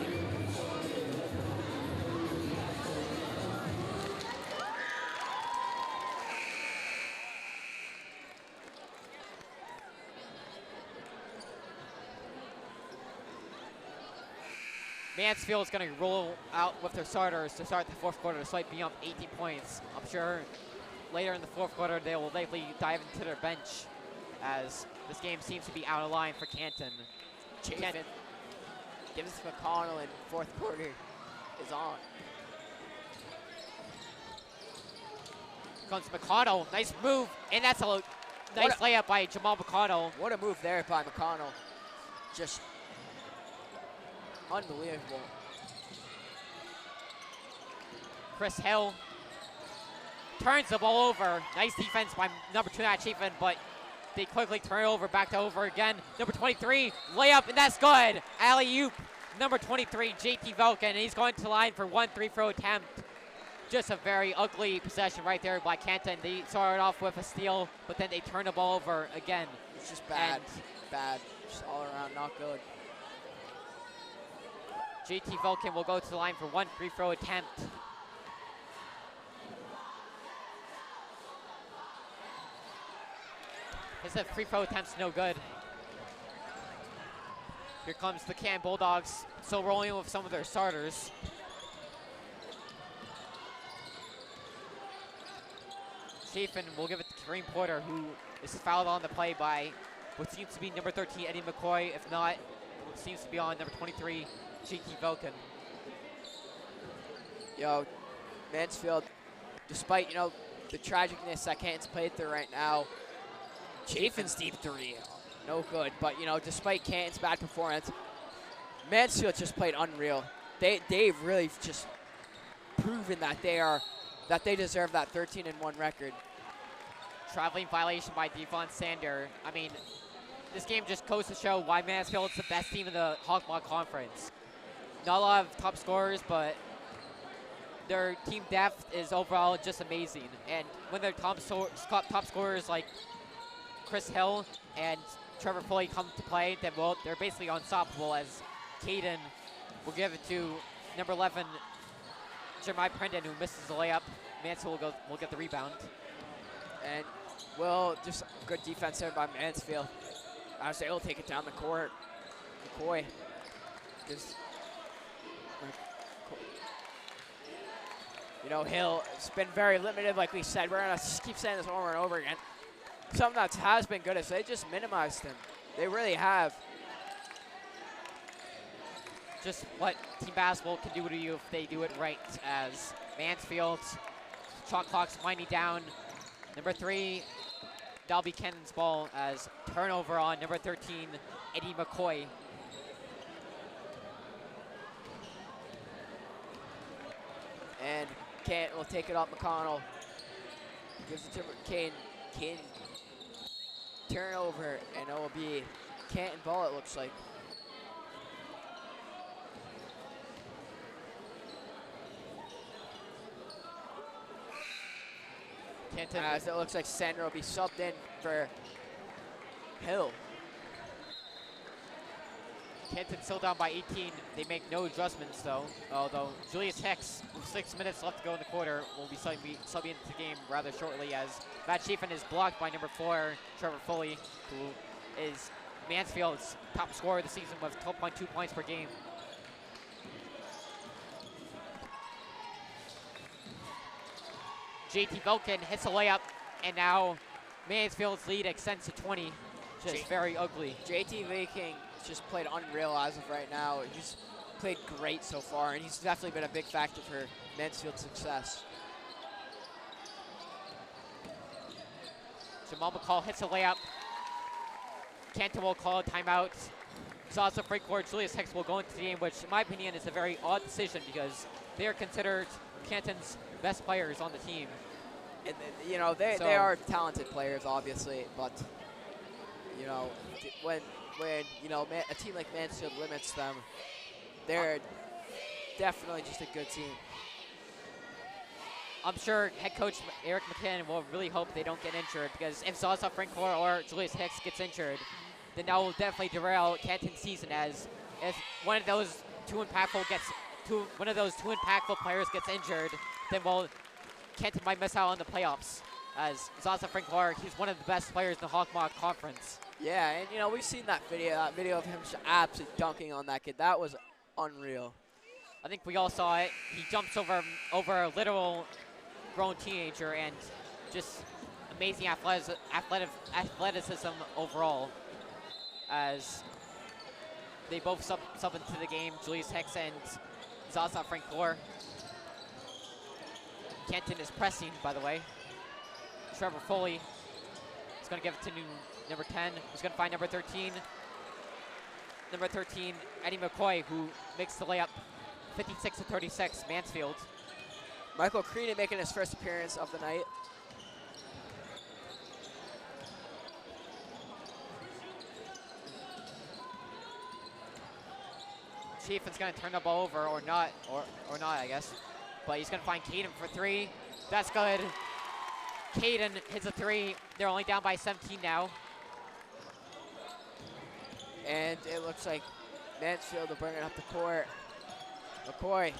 Mansfield's going to roll out with their starters to start the fourth quarter despite being up 18 points. I'm sure later in the fourth quarter they will likely dive into their bench as this game seems to be out of line for Canton. Schiefen gives McConnell in fourth quarter is on. Comes McConnell, nice move, and that's a nice layup by Jamal McConnell. What a move there by McConnell. Just unbelievable. Chris Hill turns the ball over. Nice defense by number 2, Matt Schiefen, but they quickly turn it over, back to over again. Number 23, layup, and that's good. Alley-oop, number 23, JT Velkin, and he's going to the line for 1 free-throw attempt. Just a very ugly possession right there by Canton. They started off with a steal, but then they turn the ball over again. It's just bad, bad, just all around not good. JT Velkin will go to the line for 1 free-throw attempt. His free throw attempt's no good. Here comes the Canton Bulldogs, still rolling with some of their starters. Schiefen will give it to Kareem Porter, who is fouled on the play by what seems to be number 13, Eddie McCoy. If not, what seems to be on number 23, JT Velkin. Yo, Mansfield, despite, you know, the tragicness that Canton's played through right now, Schiefen's deep 3, no good. But, you know, despite Canton's bad performance, Mansfield just played unreal. They've really just proven that they deserve that 13-1 record. Traveling violation by Devon Sander. I mean, this game just goes to show why Mansfield's the best team in the Hawkmock Conference. Not a lot of top scorers, but their team depth is overall just amazing. And when their top scorers like Chris Hill and Trevor Foley come to play, then they're basically unstoppable, as Caden will give it to number 11, Jeremiah Prendon, who misses the layup. Mansfield will get the rebound. And, well, just good defense there by Mansfield. I was able to take it down the court. McCoy just, you know, Hill, it's been very limited, like we said. We're going to keep saying this over and over again. Something that has been good is they just minimized him. They really have. Just what team basketball can do to you if they do it right, as Mansfield's shot clock's winding down. Number 3, Dalby Cannon's ball as turnover on number 13, Eddie McCoy. And Canton will take it off McConnell. Gives it to Kane. Kane turnover, and it will be Canton ball, it looks like. Canton. As it looks like Sander will be subbed in for Hill. Canton still down by 18. They make no adjustments though. Although Julius Hicks, with 6 minutes left to go in the quarter, will be subbing into the game rather shortly as Matt Chafin is blocked by number 4, Trevor Foley, who is Mansfield's top scorer of the season with 12.2 points per game. JT Velkin hits a layup, and now Mansfield's lead extends to 20. Just very ugly. JT Viking just played unreal as of right now. He's played great so far, and he's definitely been a big factor for Mansfield's success. Jamal McCall hits a layup. Canton will call a timeout. Zaza Freakord, Julius Hicks will go into the game, which in my opinion is a very odd decision because they are considered Canton's best players on the team. And you know, they are talented players, obviously, but you know, when you know a team like Mansfield limits them, they're definitely just a good team. I'm sure head coach Eric McKinnon will really hope they don't get injured because if Zaza Freakord or Julius Hicks gets injured, then that will definitely derail Canton's season. As if one of those two impactful players gets injured, then Canton might miss out on the playoffs. As Zaza Freakord, he's one of the best players in the Hawkmock Conference. Yeah, and you know, we've seen that video of him just absolutely dunking on that kid. That was unreal. I think we all saw it. He jumps over a literal grown teenager and just amazing athleticism overall. As they both sub into the game, Julius Hicks and Zaza Freakord. Canton is pressing, by the way. Trevor Foley is going to give it to number 10. He's going to find number 13. Number 13, Eddie McCoy, who makes the layup 56-36, Mansfield. Michael Creedon making his first appearance of the night. Chafin's going to turn the ball over or not, I guess. But he's going to find Caden for 3. That's good. Caden hits a 3. They're only down by 17 now. And it looks like Mansfield will bring it up the court. McCoy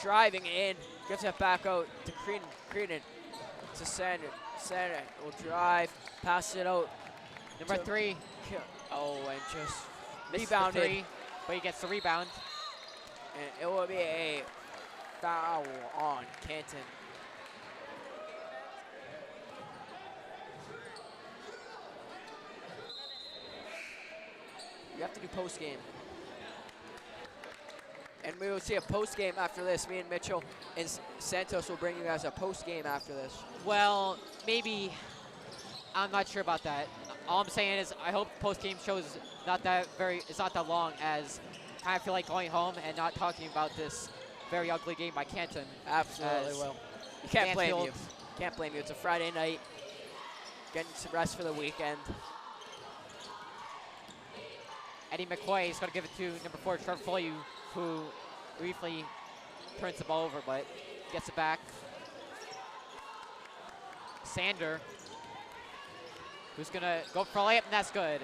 driving in, gives it back out to Creedon. Creedon to Sander. Sander will drive, pass it out. Number 3. Oh, and just Misses rebounded. the 3, but he gets the rebound. And it will be a foul on Canton. You have to do post game. And we will see a post game after this. Me and Mitchell and Santos will bring you guys a post game after this. Well, maybe. I'm not sure about that. All I'm saying is I hope post game show is not that long, as I kind of feel like going home and not talking about this very ugly game by Canton. Absolutely will. You can't blame you. Can't blame you. It's a Friday night. Getting some rest for the weekend. Eddie McCoy is going to give it to number 4, Trevor Foley, who briefly turns the ball over, but gets it back. Sander, who's going to go for a layup, and that's good.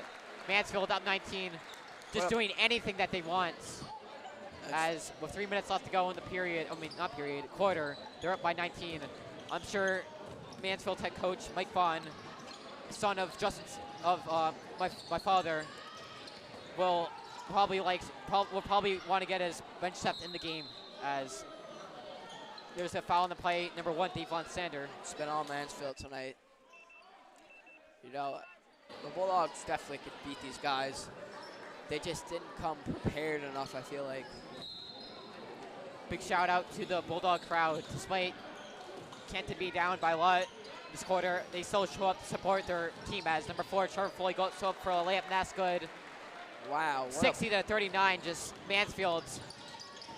Mansfield up 19, just doing anything that they want. As with 3 minutes left to go in the quarter, they're up by 19. I'm sure Mansfield head coach Mike Vaughn, son of my father, will probably want to get his bench depth in the game, as there's a foul on the play. Number 1, Devon Sander. It's been all Mansfield tonight. You know, the Bulldogs definitely could beat these guys. They just didn't come prepared enough, I feel like. Big shout out to the Bulldog crowd. Despite Canton be down by a lot this quarter, they still show up to support their team, as number 4, Trevor Foley, goes up for a layup, and that's good. Wow. 60-39, just Mansfield's.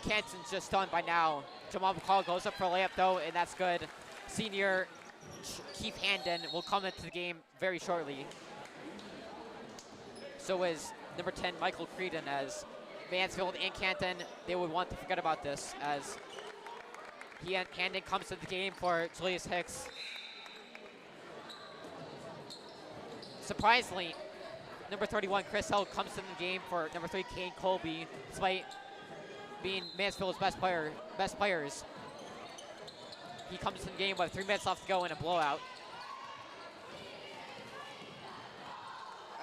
Canton's just done by now. Jamal McCall goes up for a layup though, and that's good. Senior Keith Handon will come into the game very shortly. So is number 10, Michael Creedon, as Mansfield and Canton, they would want to forget about this, as Handon comes to the game for Julius Hicks. Surprisingly, number 31, Chris Hill, comes in the game for number 3, Kane Colby, despite being Mansfield's best players. He comes in the game with 3 minutes left to go in a blowout.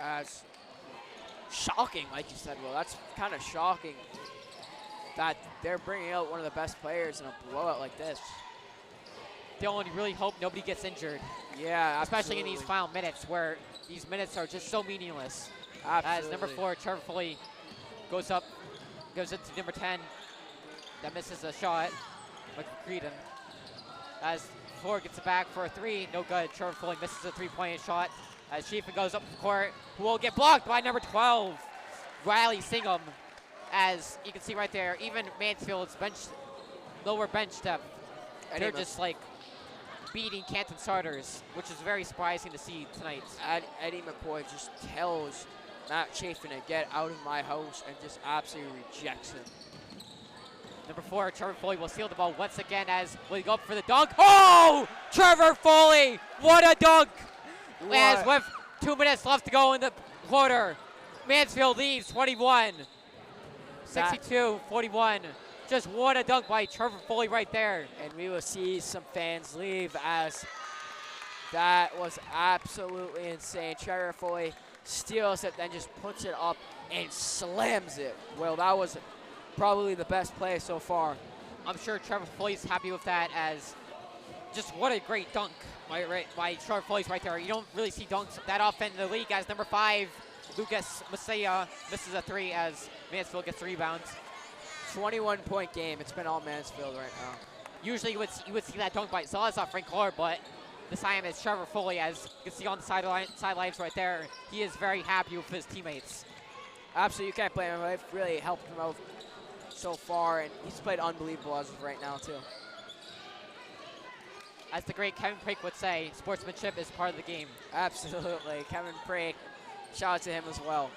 As shocking, like you said, Will. That's kind of shocking that they're bringing out one of the best players in a blowout like this. Dylan, you really hope nobody gets injured. Yeah, especially in absolutely. these final minutes where these minutes are just so meaningless. Absolutely. As number 4, Trevor Foley, goes into number 10. That misses a shot. McCreedon. As 4 gets it back for a 3, no good. Trevor Foley misses a 3-point shot. As Schieffer goes up the court, who will get blocked by number 12, Riley Singham. As you can see right there, even Mansfield's lower bench depth, they're just like beating Canton starters, which is very surprising to see tonight. Eddie McCoy just tells Matt Chafin to get out of my house and just absolutely rejects him. Number 4, Trevor Foley will steal the ball once again as we go up for the dunk. Oh! Trevor Foley! What a dunk! As with 2 minutes left to go in the quarter, Mansfield leads 21. 62-41. Just what a dunk by Trevor Foley right there. And we will see some fans leave as that was absolutely insane. Trevor Foley steals it, then just puts it up and slams it. Well, that was probably the best play so far. I'm sure Trevor Foley's happy with that, as just what a great dunk by Trevor Foley's right there. You don't really see dunks that often in the league, as number 5, Lucas Messiah, misses a 3 as Mansfield gets the rebounds. 21-point game. It's been all Mansfield right now. Usually you would see that dunk by Salazar Frank Clark, but this time it's Trevor Foley, as you can see on the sidelines right there. He is very happy with his teammates. Absolutely, you can't blame him. They've really helped him out so far, and he's played unbelievable as of right now too. As the great Kevin Prake would say, sportsmanship is part of the game. Absolutely, Kevin Prake. Shout out to him as well.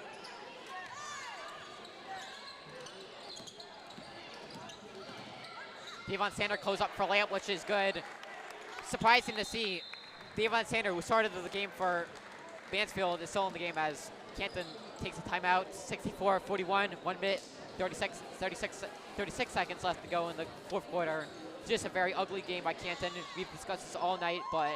Devon Sander goes up for layup, which is good. Surprising to see Devon Sander, who started the game for Mansfield, is still in the game as Canton takes a timeout. 64-41, 1 minute, 36 seconds left to go in the fourth quarter. Just a very ugly game by Canton. We've discussed this all night, but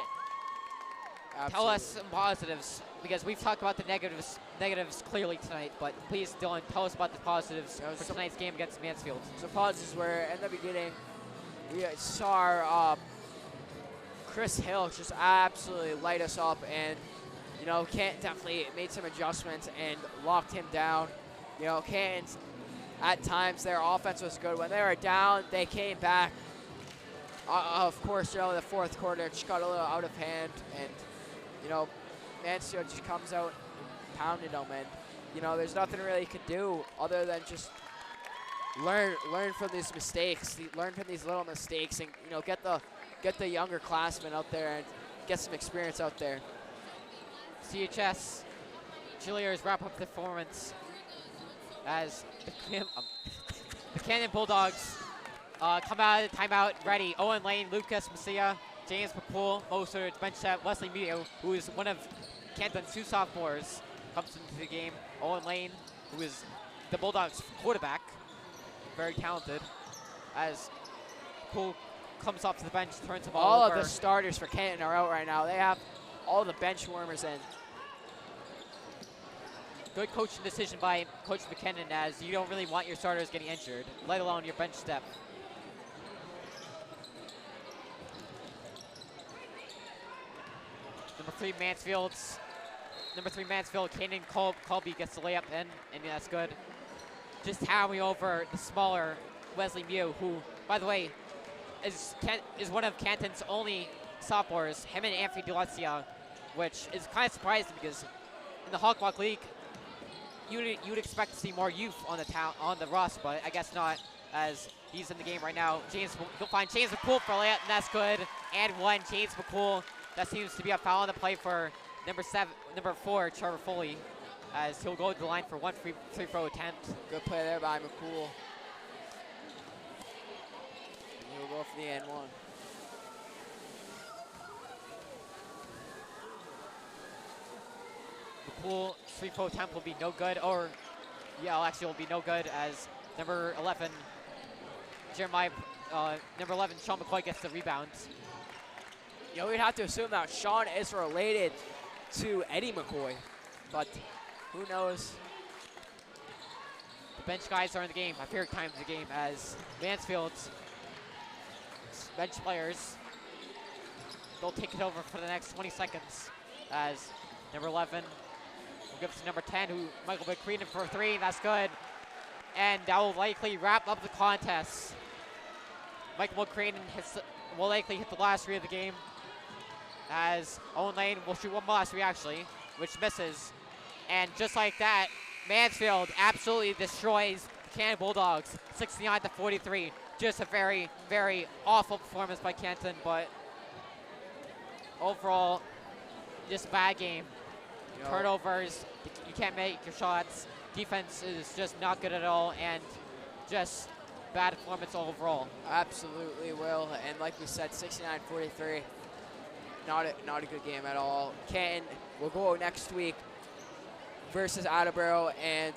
tell us some positives, because we've talked about the negatives clearly tonight, but please, Dylan, tell us about the positives for tonight's game against Mansfield. So positives were, in the beginning, we saw Chris Hill just absolutely light us up, and, you know, Canton definitely made some adjustments and locked him down. You know, Canton's, at times, their offense was good. When they were down, they came back. Of course, you know, the fourth quarter just got a little out of hand, and, you know, Mansfield just comes out and pounded them, and, you know, there's nothing really you could do other than just learn from these mistakes, learn from these little mistakes, and, you know, get the younger classmen out there and get some experience out there. CHS cheerleaders wrap up the performance as the Canton Bulldogs come out of the timeout ready. Owen Lane, Lucas Messiah, James McCool, Moser, bench set, Wesley Mew, who is one of Canton's 2 sophomores, comes into the game. Owen Lane, who is the Bulldogs quarterback, very talented, as McCool comes off to the bench, turns the ball all over. Of the starters for Canton are out right now. They have all the bench warmers in. Good coaching decision by Coach McKinnon, as you don't really want your starters getting injured, let alone your bench depth. Number 3 Mansfield, Cannon Colby gets the layup in, and that's good. Just towering over the smaller Wesley Mew, who, by the way, is one of Canton's only sophomores, him and Anthony DeLancia, which is kind of surprising because in the Hawk Walk League, you'd expect to see more youth on the roster, but I guess not, as he's in the game right now. You'll find James McCool for a layup, and that's good. And 1, James McCool. That seems to be a foul on the play for number 4, Trevor Foley, as he'll go to the line for 1 free throw attempt. Good play there by McCool. And he'll go for the N1. pool free throw attempt will be no good, or yeah, actually will be no good as number 11 number 11 Sean McCoy gets the rebound. You know, we'd have to assume that Sean is related to Eddie McCoy, but who knows? The bench guys are in the game. My favorite time of the game as Mansfield's bench players, they'll take it over for the next 20 seconds as number 11 will give it to number 10, who Michael McCreadon for a 3. That's good. And that will likely wrap up the contest. Michael McCreadon will likely hit the last 3 of the game as Owen Lane will shoot one more last 3 actually, which misses. And just like that, Mansfield absolutely destroys the Canton Bulldogs, 69-43. Just a very, very awful performance by Canton, but overall, just a bad game. Turnovers, you can't make your shots. Defense is just not good at all, and just bad performance overall. Absolutely, Will. And like we said, 69-43. Not a good game at all. Canton will go next week versus Attleboro, and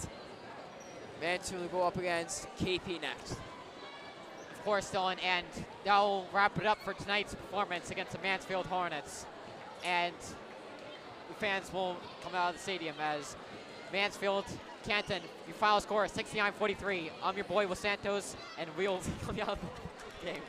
Mansfield will go up against KP next. Of course, Dylan, and that will wrap it up for tonight's performance against the Mansfield Hornets. And the fans will come out of the stadium as Mansfield, Canton, your final score is 69-43. I'm your boy, Will Santos, and we'll come out of the game.